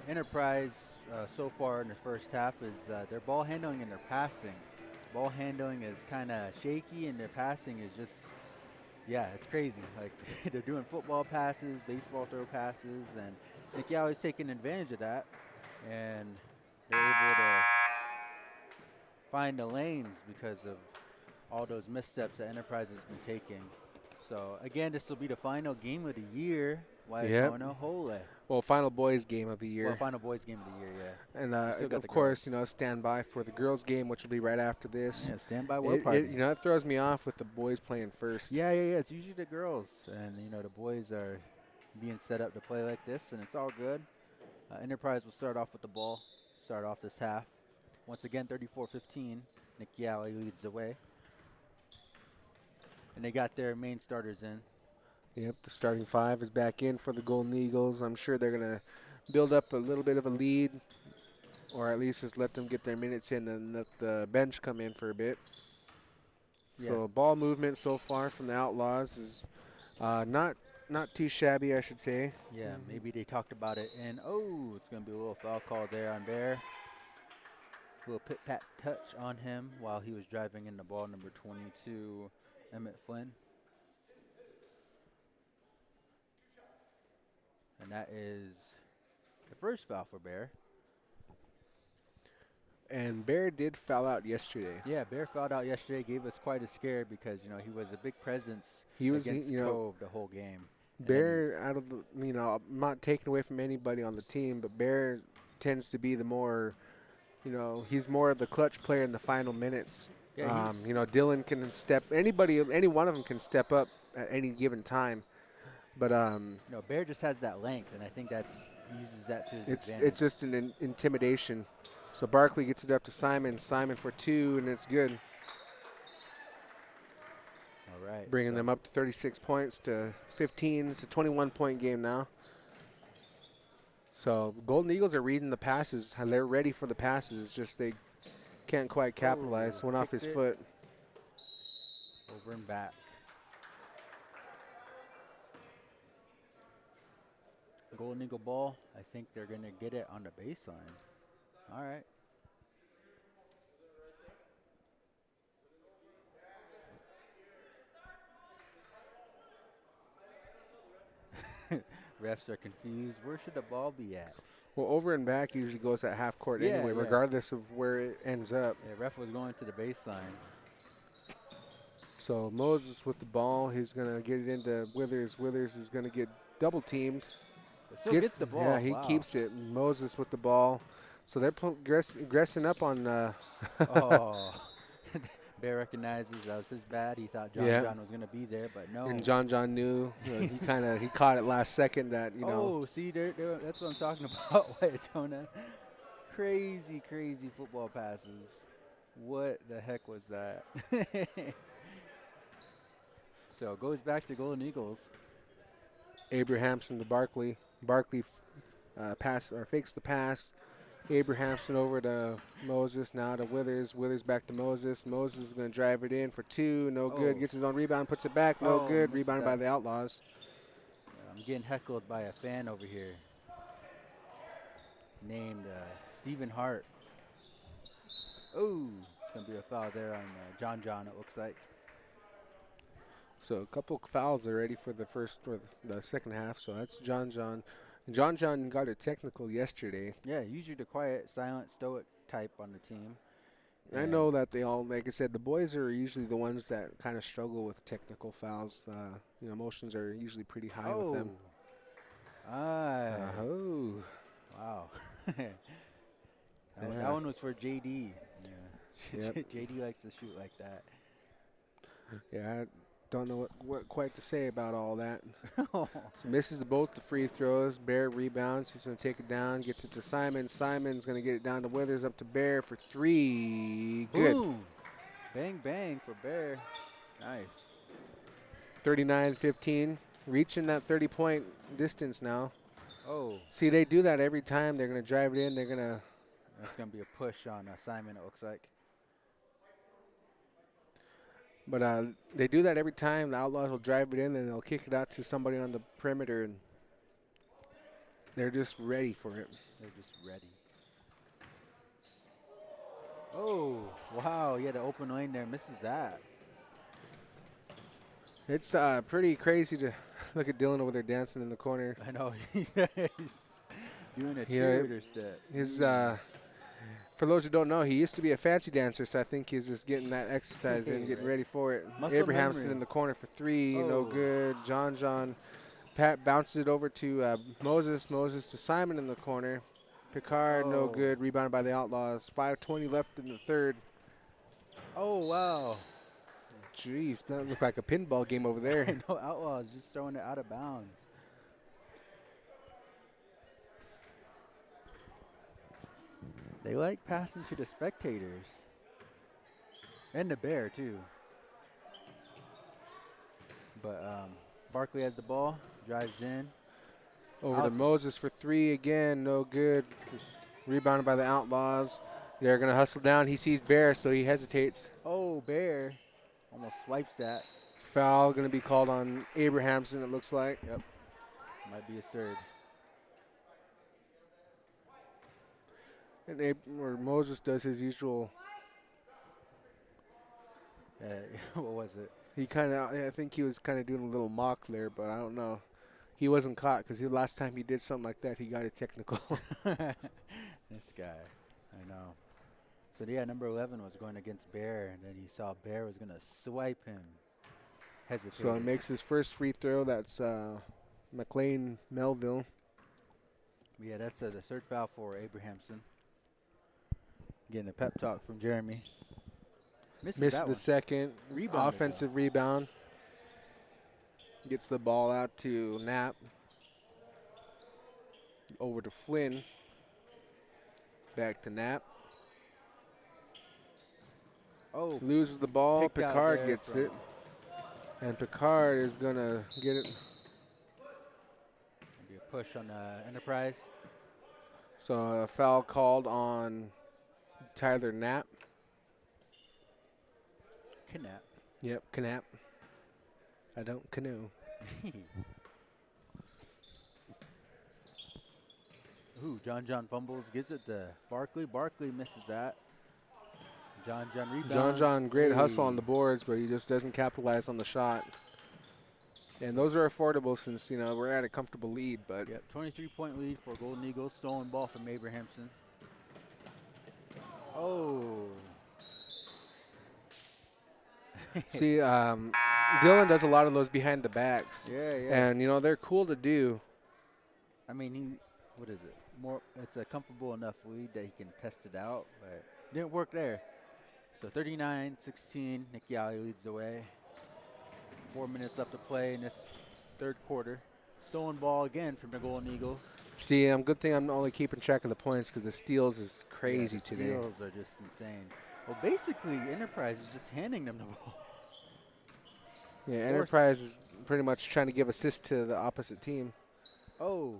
Enterprise so far in the first half is their ball handling and their passing. Ball handling is kind of shaky, and their passing is just, it's crazy. Like they're doing football passes, baseball throw passes, and Nixyaawii is taking advantage of that, and they're able to find the lanes because of all those missteps that Enterprise has been taking. So again, this will be the final game of the year. Well, final boys game of the year. Well, final boys game of the year, yeah. And of course, stand by for the girls game, which will be right after this. Yeah, stand by war party. It throws me off with the boys playing first. Yeah. It's usually the girls, and the boys are being set up to play like this, and it's all good. Enterprise will start off with the ball, start off this half. Once again, 34-15. Nixyaawii leads the way. And they got their main starters in. Yep, the starting 5 is back in for the Golden Eagles. I'm sure they're going to build up a little bit of a lead, or at least just let them get their minutes in and let the bench come in for a bit. Yeah. So ball movement so far from the Outlaws is not too shabby, I should say. Yeah, maybe they talked about it, and it's going to be a little foul call there on Bear. A little pit-pat touch on him while he was driving in the ball, number 22, Emmett Flynn. And that is the first foul for Bear. And Bear did foul out yesterday. Yeah, Bear fouled out yesterday, gave us quite a scare because, he was a big presence against Cove the whole game. Bear, out of the, I'm not taking away from anybody on the team, but Bear tends to be the more, he's more of the clutch player in the final minutes. Yeah, Dylan can any one of them can step up at any given time. But Bear just has that length, and I think uses that to his advantage. It's just an intimidation. So Barkley gets it up to Simon for 2, and it's good. All right. Bringing them up to 36 points to 15. It's a 21-point game now. So Golden Eagles are reading the passes. They're ready for the passes. It's just they can't quite capitalize. Went off his foot. Over and back. Golden Eagle ball. I think they're going to get it on the baseline. All right. Refs are confused. Where should the ball be at? Well, over and back usually goes at half court anyway, regardless of where it ends up. Yeah, ref was going to the baseline. So Moses with the ball. He's going to get it into Withers. Withers is going to get double teamed. Still gets the ball. Yeah, he keeps it. Moses with the ball. So they're aggressing up on. Bear recognizes that was his bad. He thought John was going to be there, but no. And John knew. He caught it last second. Oh, see, that's what I'm talking about. Waiatona, crazy football passes. What the heck was that? So it goes back to Golden Eagles. Abrahamson to Barkley. Barkley pass or fakes the pass. Abrahamson over to Moses. Now to Withers. Withers back to Moses. Moses is going to drive it in for 2. No good. Oh. Gets his own rebound. Puts it back. No Oh, good. missed Rebounded by that. the Outlaws. I'm getting heckled by a fan over here named Stephen Hart. Oh, it's going to be a foul there on John, it looks like. So a couple fouls already for the first or the second half. So that's John. John got a technical yesterday. Yeah, usually the quiet, silent, stoic type on the team. I know that they all, like I said, the boys are usually the ones that kind of struggle with technical fouls. Emotions are usually pretty high with them. Oh. Wow. That one was for JD. Yeah. Yep. JD likes to shoot like that. Yeah, I don't know what quite to say about all that. So misses both the free throws. Bear rebounds. He's going to take it down. Gets it to Simon. Simon's going to get it down to Withers. Up to Bear for 3. Good. Boom. Bang, bang for Bear. Nice. 39-15. Reaching that 30-point distance now. Oh. See, they do that every time. They're going to drive it in. They're going to. That's going to be a push on Simon, it looks like. But they do that every time. The Outlaws will drive it in, and they'll kick it out to somebody on the perimeter, and they're just ready for it. They're just ready. Oh, wow. He had an open lane there. Misses that. It's pretty crazy to look at Dylan over there dancing in the corner. I know. He's doing a cheerleader step. For those who don't know, he used to be a fancy dancer, so I think he's just getting that exercise in, getting ready for it. Muscle Abrahamson memory. in the corner for 3, Oh. no good. John. Pat bounces it over to Moses. Moses to Simon in the corner. Picard, no good. Rebounded by the Outlaws. 5:20 left in the third. Oh, wow. Jeez, that looked like a pinball game over there. I know, Outlaws just throwing it out of bounds. They like passing to the spectators. And the Bear, too. But Barkley has the ball, drives in. Over to Moses for 3 again, no good. Rebounded by the Outlaws. They're going to hustle down. He sees Bear, so he hesitates. Oh, Bear almost swipes that. Foul going to be called on Abrahamson, it looks like. Yep. Might be a third. And Moses does his usual. What was it? He I think he was kind of doing a little mock there, but I don't know. He wasn't caught because the last time he did something like that, he got a technical. This guy, I know. So yeah, number 11 was going against Bear, and then he saw Bear was going to swipe him. Hesitated. So he makes his first free throw. That's McLean Melville. Yeah, that's the third foul for Abrahamson. Getting a pep talk from Jeremy. Misses the second. Rebounded, Offensive rebound. Gets the ball out to Knapp. Over to Flynn. Back to Knapp. Oh, Loses the ball. picked out Picard there gets from- it. And Picard is going to get it. Be a push on Enterprise. So a foul called on Tyler Knapp. Knapp. Yep, Knapp. I don't canoe. Ooh, John fumbles, gets it to Barkley. Barkley misses that. John rebounds. John, great hustle on Hey. the boards, but he just doesn't capitalize on the shot. And those are affordable since, we're at a comfortable lead. But Yep, 23-point lead for Golden Eagles. Stolen ball from Abrahamson. Oh. see, Dylan does a lot of those behind the backs. Yeah. And, they're cool to do. I mean, what is it? It's a comfortable enough lead that he can test it out, but didn't work there. So 39-16, Nixyaawii leads the way. 4 minutes left to play in this third quarter. Stolen ball again from the Golden Eagles. See, good thing I'm only keeping track of the points because the steals is crazy Yeah, the today. steals are just insane. Well, basically, Enterprise is just handing them the ball. Yeah, Fourth. Enterprise is pretty much trying to give assist to the opposite team. Oh,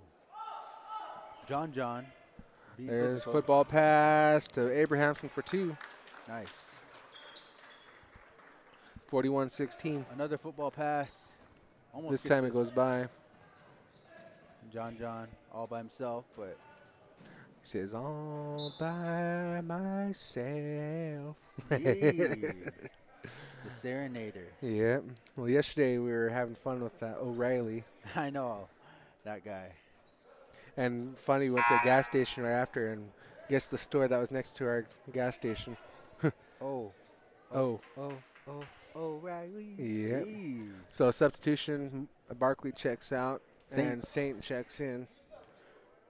John being There's physical. football pass to Abrahamson for 2, Nice. 41-16. Another football pass. Almost This gets time it goes by. John all by himself, but He says, all by myself. hey, the Serenader. Yep. Well, yesterday we were having fun with that O'Reilly. I know that guy. And funny, we went to a gas station right after and guessed the store that was next to our gas station. Oh, Oh. O'Reilly. Yep. Jeez. So substitution, Barkley checks out Saint. and Saint checks in.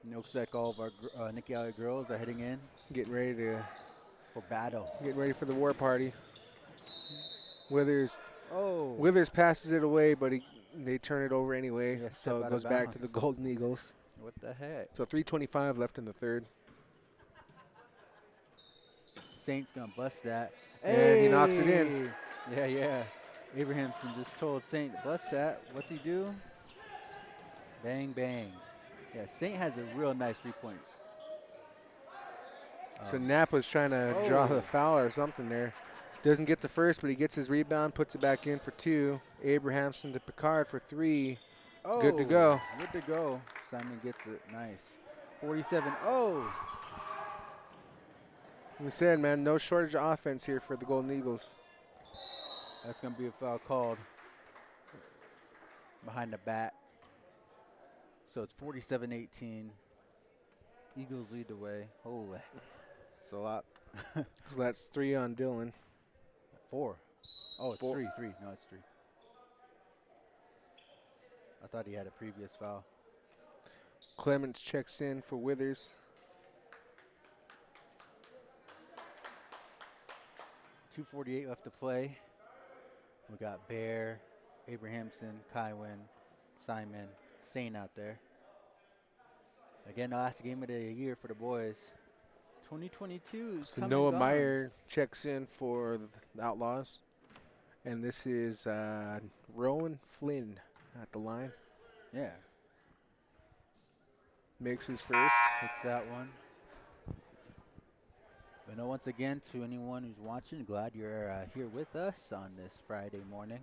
Looks like all of our Nixyaawii girls are heading in Getting ready for battle. for the war party. Withers Oh. passes it away, but they turn it over anyway. Yeah, So step it out goes of back to bounds. the Golden Eagles. What the heck? So 3:25 left in the third. Saint's gonna bust that. And he knocks it in. Yeah. Abrahamson just told Saint to bust that. What's he do? Bang, bang. Yeah, Saint has a real nice 3-point. So Knapp was trying to draw the Oh. foul or something there. Doesn't get the first, but he gets his rebound, puts it back in for 2. Abrahamson to Picard for 3. Good to go. Good to go. Simon gets it. Nice. 47. Oh. We said, man, no shortage of offense here for the Golden Eagles. That's going to be a foul called behind the back. So it's 47-18. Eagles lead the way. Oh, it's a lot. So that's 3 on Dylan. 4. Oh, it's 4. 3. No, it's 3. I thought he had a previous foul. Clements checks in for Withers. 2:48 left to play. We got Bear, Abrahamson, Kywin, Simon, Saint out there. Again, the last game of the year for the boys. 2022 is So come Noah and gone. Meyer checks in for the Outlaws. And this is Rowan Flynn at the line. Yeah, Makes his first. hits that one. But no, once again, to anyone who's watching, glad you're here with us on this Friday morning.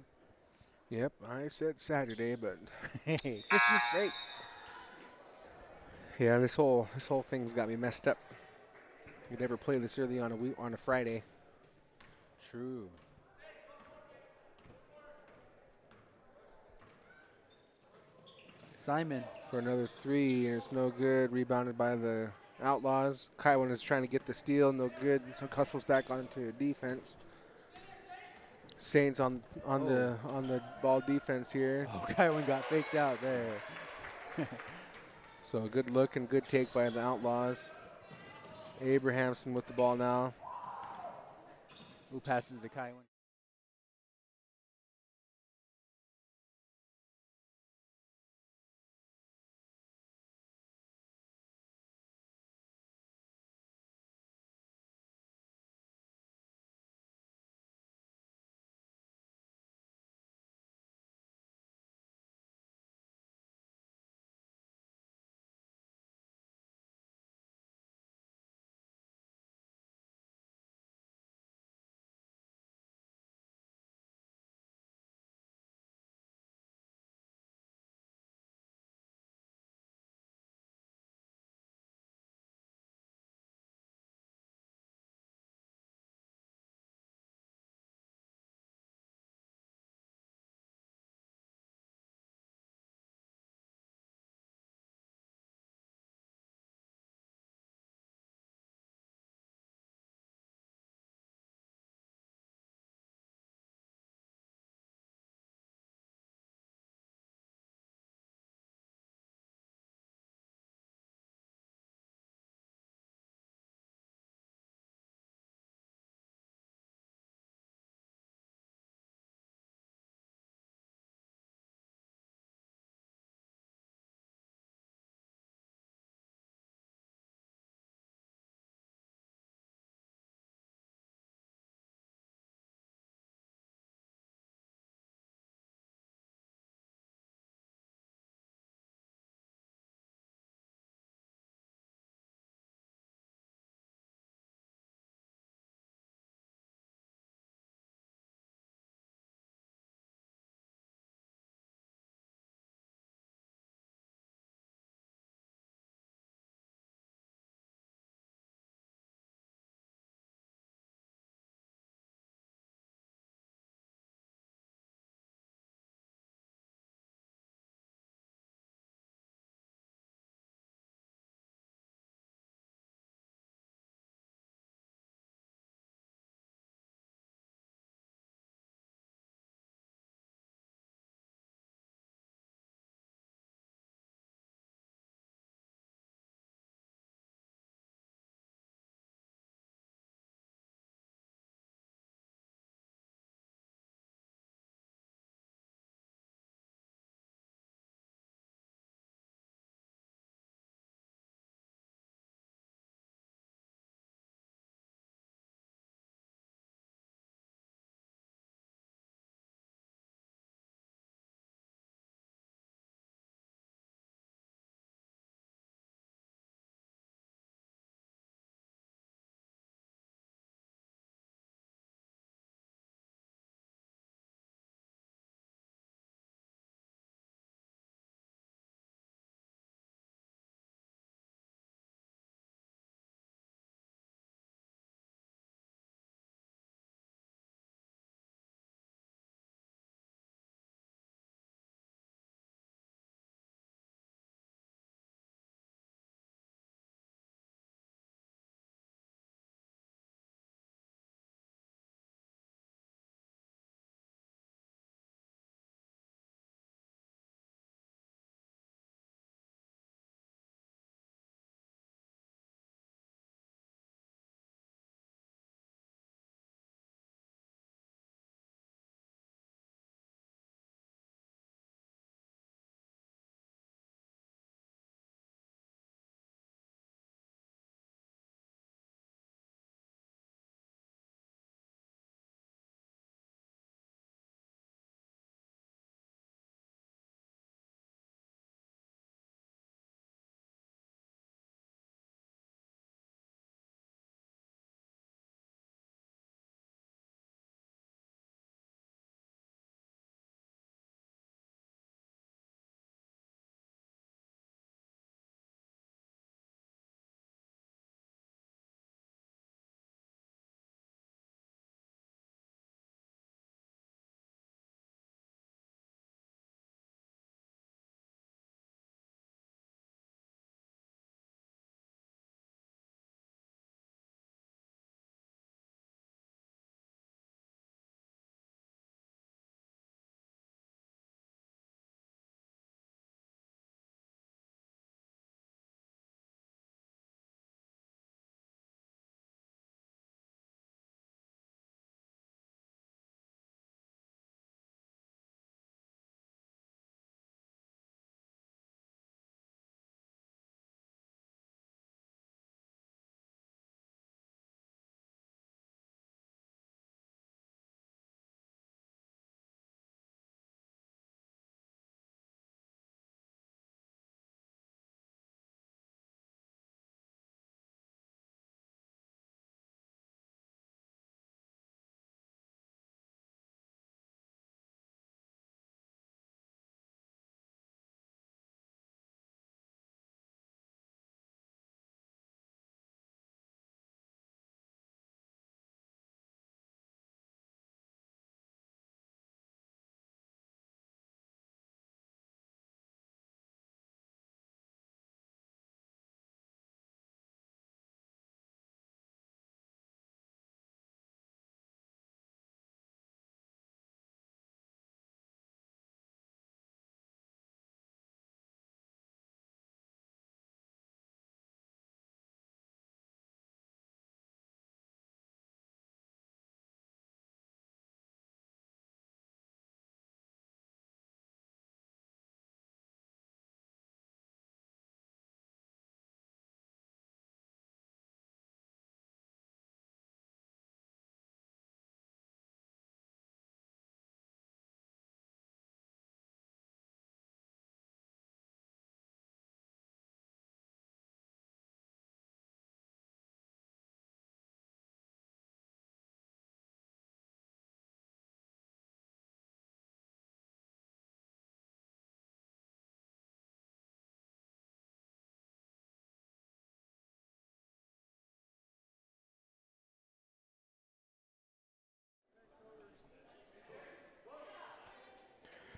Yep, I said Saturday, but Hey, Christmas break. yeah, this whole thing's got me messed up. You'd never play this early on a Friday. True. Simon. For another 3, and it's no good. Rebounded by the Outlaws. Kywin is trying to get the steal, no good. So hustles back onto defense. Saints on the ball defense here. Oh, Kywin got faked out there. So a good look and good take by the Outlaws. Abrahamson with the ball now. Who passes to Kywin?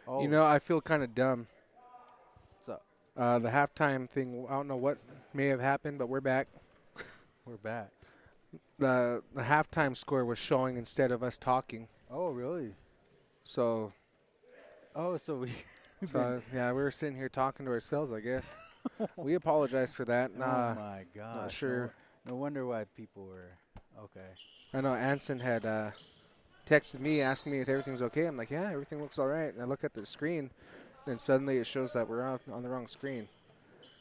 Oh, You know, I feel kind of dumb. what's up? The halftime thing, I don't know what may have happened, but we're back. We're back. The halftime score was showing instead of us talking. Oh, really? So, Oh, so we. we've so been. yeah, we were sitting here talking to ourselves, I guess. We apologize for that. Oh my Not gosh. sure. No wonder why people were. Okay. I know Anson had texted me asking me if everything's okay. I'm like, yeah, everything looks all right. And I look at the screen, and suddenly it shows that we're on the wrong screen.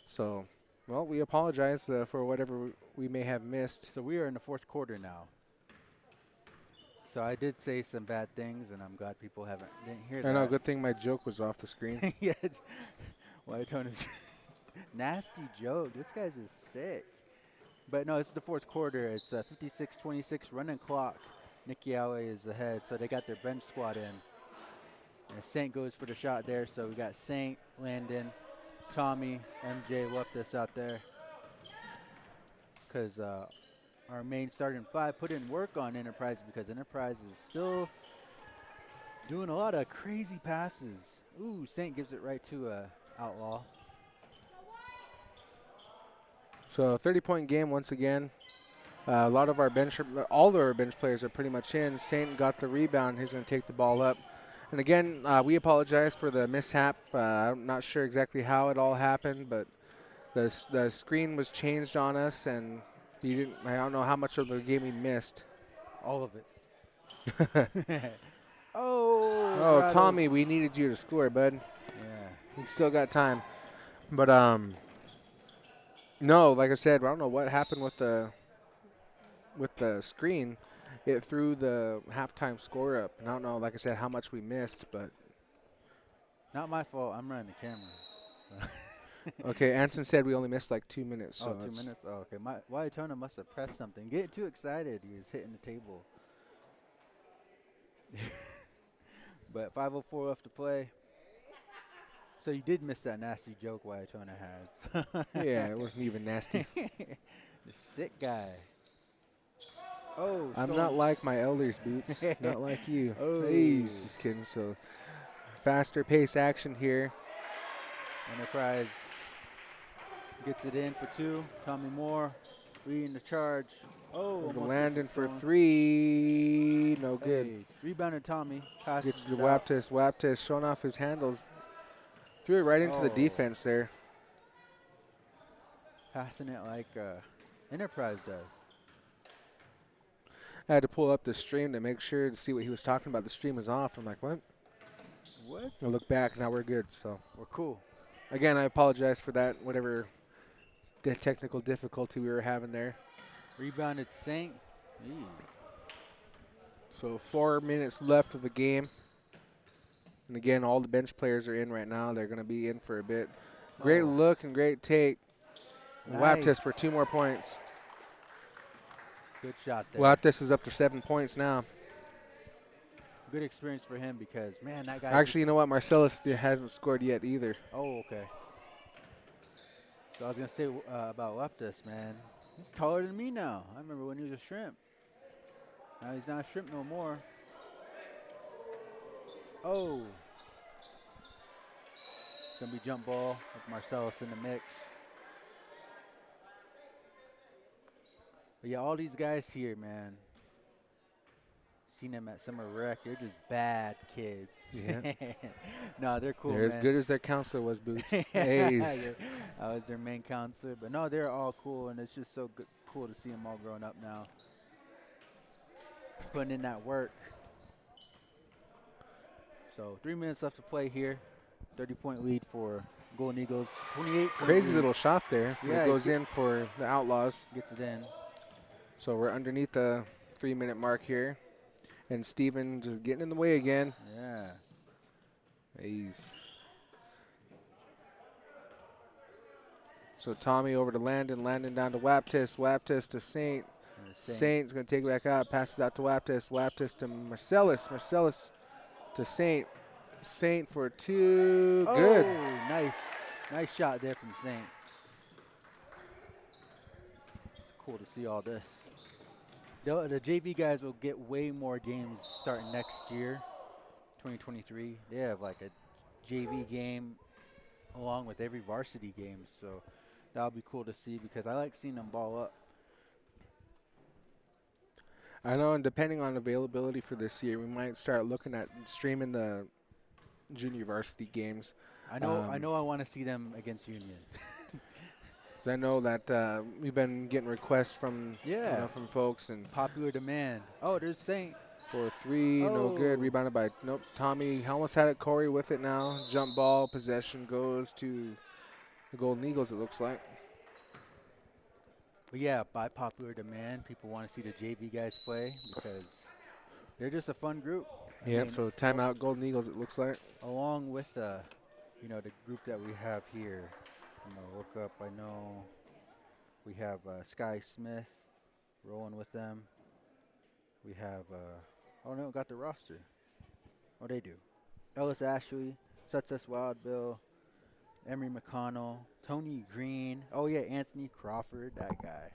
So, well, we apologize for whatever we may have missed. So we are in the fourth quarter now. So I did say some bad things, and I'm glad people didn't hear that. I know. Good thing my joke was off the screen. Yeah. White Tony's nasty joke. This guy's just sick. But no, it's the fourth quarter. It's 56-26 running clock. Nixyaawii is ahead, so they got their bench squad in. And Saint goes for the shot there, so we got Saint, Landon, Tommy, MJ left us out there. Because our main starting five put in work on Enterprise because Enterprise is still doing a lot of crazy passes. Ooh, Saint gives it right to Outlaw. So, 30-point game once again. A lot of our all of our bench players are pretty much in. Saint got the rebound. He's going to take the ball up. And again, we apologize for the mishap. I'm not sure exactly how it all happened, but the screen was changed on us, and I don't know how much of the game we missed. All of it. Oh, Oh, Tommy, we needed you to score, bud. Yeah. You still got time. But no, like I said, I don't know what happened with the screen. It threw the halftime score up. And I don't know, like I said, how much we missed, but Not my fault. I'm running the camera. So. okay. Anson said we only missed like 2 minutes. So Oh, 2 minutes? Oh, okay. Waitona must have pressed something. Getting too excited. He was hitting the table. But 5:04 left to play. So you did miss that nasty joke Waitona had. Yeah, it wasn't even nasty. The sick guy. Oh, I'm not like my elders, Boots. Not like you. Oh. Hey, just kidding. So faster pace action here. Enterprise gets it in for two. Tommy Moore leading the charge. Oh, almost Landon gets it for stolen. 3. No good. Hey, rebounded Tommy. Passes Gets the it out. Waptis. Waptis showing off his handles. Threw it right into the Oh. defense there. Passing it like Enterprise does. I had to pull up the stream to make sure to see what he was talking about. The stream was off. I'm like, what? What? I look back. Now we're good. So We're cool. again, I apologize for that. Whatever the technical difficulty we were having there. Rebounded Saint. Eee. So 4 minutes left of the game. And again, all the bench players are in right now. They're going to be in for a bit. Great Oh. look and great take. Nice. Waptis for 2 more points. Good shot there. Waptis is up to 7 points now. Good experience for him because, man, that guy. Actually, you know what? Marcellus hasn't scored yet either. Oh, okay. So I was going to say about Leptis, man. He's taller than me now. I remember when he was a shrimp. Now he's not a shrimp no more. Oh. It's going to be jump ball with Marcellus in the mix. But yeah, all these guys here, man. Seen them at Summer Rec. They're just bad kids. Yeah. No, they're cool, They're man. as good as their counselor was, Boots. Yeah, A's. I was their main counselor. But no, they're all cool, and it's just so cool to see them all growing up now. Putting in that work. So 3 minutes left to play here. 30-point lead for Golden Eagles. 28. Crazy little shot there. Yeah, It goes in for the Outlaws. Gets it in. So we're underneath the 3-minute mark here. And Steven just getting in the way again. Yeah. A's. So Tommy over to Landon. Landon down to Waptis. Waptis to Saint. Saint's going to take it back out. Passes out to Waptis. Waptis to Marcellus. Marcellus to Saint. Saint for 2. Oh, Good. nice. Nice shot there from Saint. It's cool to see all this. The JV guys will get way more games starting next year, 2023. They have like a JV game along with every varsity game. So that'll be cool to see because I like seeing them ball up. I know, and depending on availability for this year, we might start looking at streaming the junior varsity games. I know I want to see them against Union. 'Cause I know that we've been getting requests from from folks, and Popular demand. Oh, there's Saint. for three, no good. Oh. Rebounded by Tommy almost had it. Corey with it now. Jump ball, possession goes to the Golden Eagles, it looks like. But yeah, by popular demand, people want to see the JV guys play because they're just a fun group. I Yeah, mean, so timeout Golden Eagles, it looks like. along with the group that we have here. I'm gonna look up. I know we have Sky Smith rolling with them. We have oh no, got the roster. Oh, they do. Ellis Ashley, Success Wild Bill, Emery McConnell, Tony Green. Oh yeah, Anthony Crawford, that guy,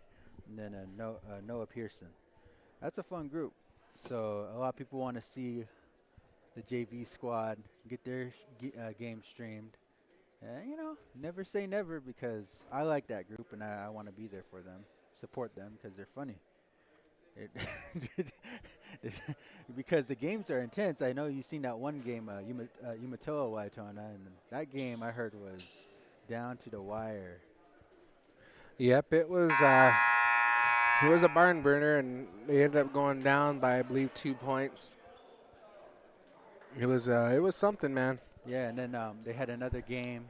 and then Noah Pearson. That's a fun group. So a lot of people want to see the JV squad get their game streamed. And, never say never because I like that group and I want to be there for them, support them because they're funny. Because the games are intense. I know you've seen that one game, Umatoa Waitona, and that game I heard was down to the wire. Yep, it was a barn burner, and they ended up going down by, I believe, 2 points. It was something, man. Yeah, and then they had another game.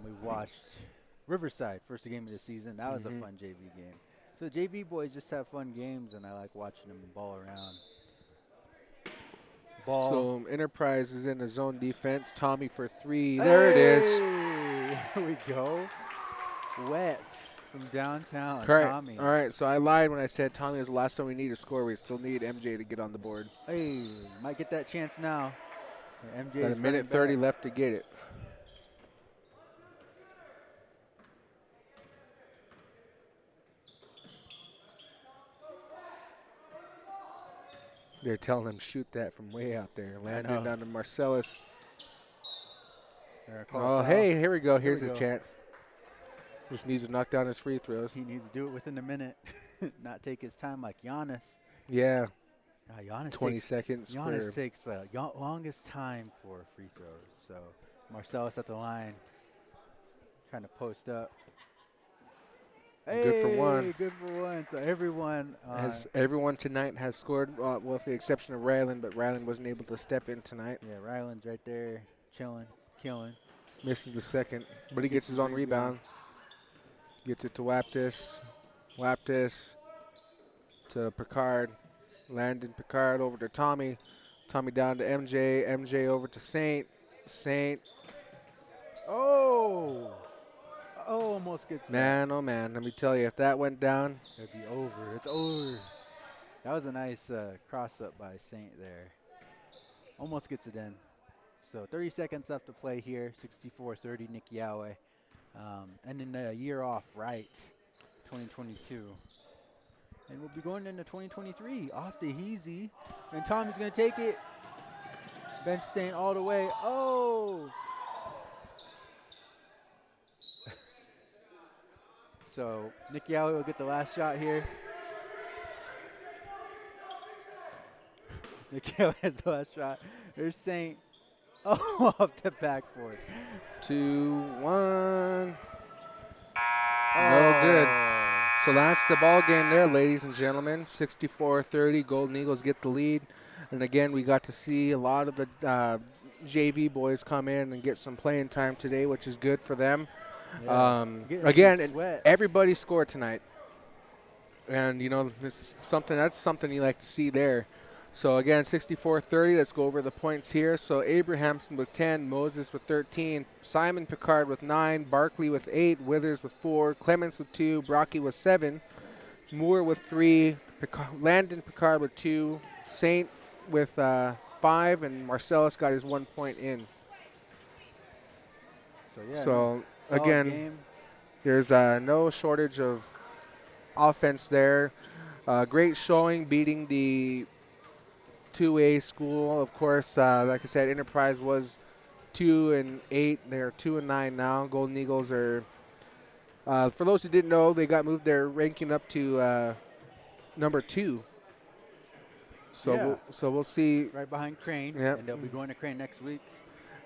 We watched Riverside, first game of the season. That was a fun JV game. So JV boys just have fun games, and I like watching them ball around. So Enterprise is in a zone defense. Tommy for three. There it is. Here we go. Wet from downtown. Correct. Tommy. All right, so I lied when I said Tommy was the last time we need to score. We still need MJ to get on the board. Hey, might get that chance now. MJ Got a minute 30 left to get it. They're telling him shoot that from way out there. Landon down to Marcellus. Oh, hey, here we go. Here's his chance. Just needs to knock down his free throws. He needs to do it within a minute, not take his time like Giannis. Yeah. Giannis 20 seconds. Giannis takes the longest time for free throws. So Marcellus at the line, trying to post up. Good for one. Good for one. So everyone tonight has scored, with the exception of Ryland, but Ryland wasn't able to step in tonight. Yeah, Ryland's right there, chilling, killing. Misses the second, but he gets his own rebound. Gets it to Waptis. Waptis to Picard. Landon Picard over to Tommy. Tommy down to MJ. MJ over to Saint. Saint. Oh, almost gets man, oh man, let me tell you, if that went down, it'd be over. It's over. That was a nice cross-up by Saint there. Almost gets it in. So 30 seconds left to play here, 64-30 Nixyaawii. Ending the year off right, 2022. And we'll be going into 2023 off the easy. And Tommy's going to take it. Bench Saint all the way. Oh! So Nixyaawii will get the last shot here. Nixyaawii has the last shot. There's Saint. Oh, off the backboard. 2-1. No good. So that's the ball game there, ladies and gentlemen. 64-30. Golden Eagles get the lead. And again, we got to see a lot of the JV boys come in and get some playing time today, which is good for them. Yeah. Again, everybody scored tonight. And, that's something you like to see there. So, again, 64-30. Let's go over the points here. So, Abrahamson with 10, Moses with 13, Simon Picard with 9, Barkley with 8, Withers with 4, Clements with 2, Brocky with 7, Moore with 3, Landon Picard with 2, Saint with 5, and Marcellus got his 1 point in. So again, there's no shortage of offense there. Great showing, beating the 2A school. Of course, like I said, Enterprise was 2-8. They're 2-9 now. Golden Eagles are. For those who didn't know, they got moved their ranking up to number 2. So Yeah. we'll see. Right behind Crane, Yep. and they'll be going to Crane next week.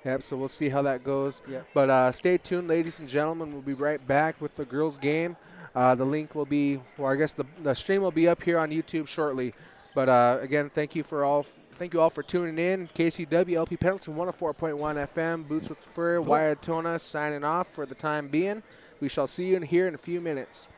Yep. So we'll see how that goes. Yep. But stay tuned, ladies and gentlemen. We'll be right back with the girls' game. The link will be, well, I guess the stream will be up here on YouTube shortly. But again, thank you all for tuning in. KCW, LP Pendleton, 104.1 FM. Boots with Fur, Wyatt Tona signing off for the time being. We shall see you in here in a few minutes.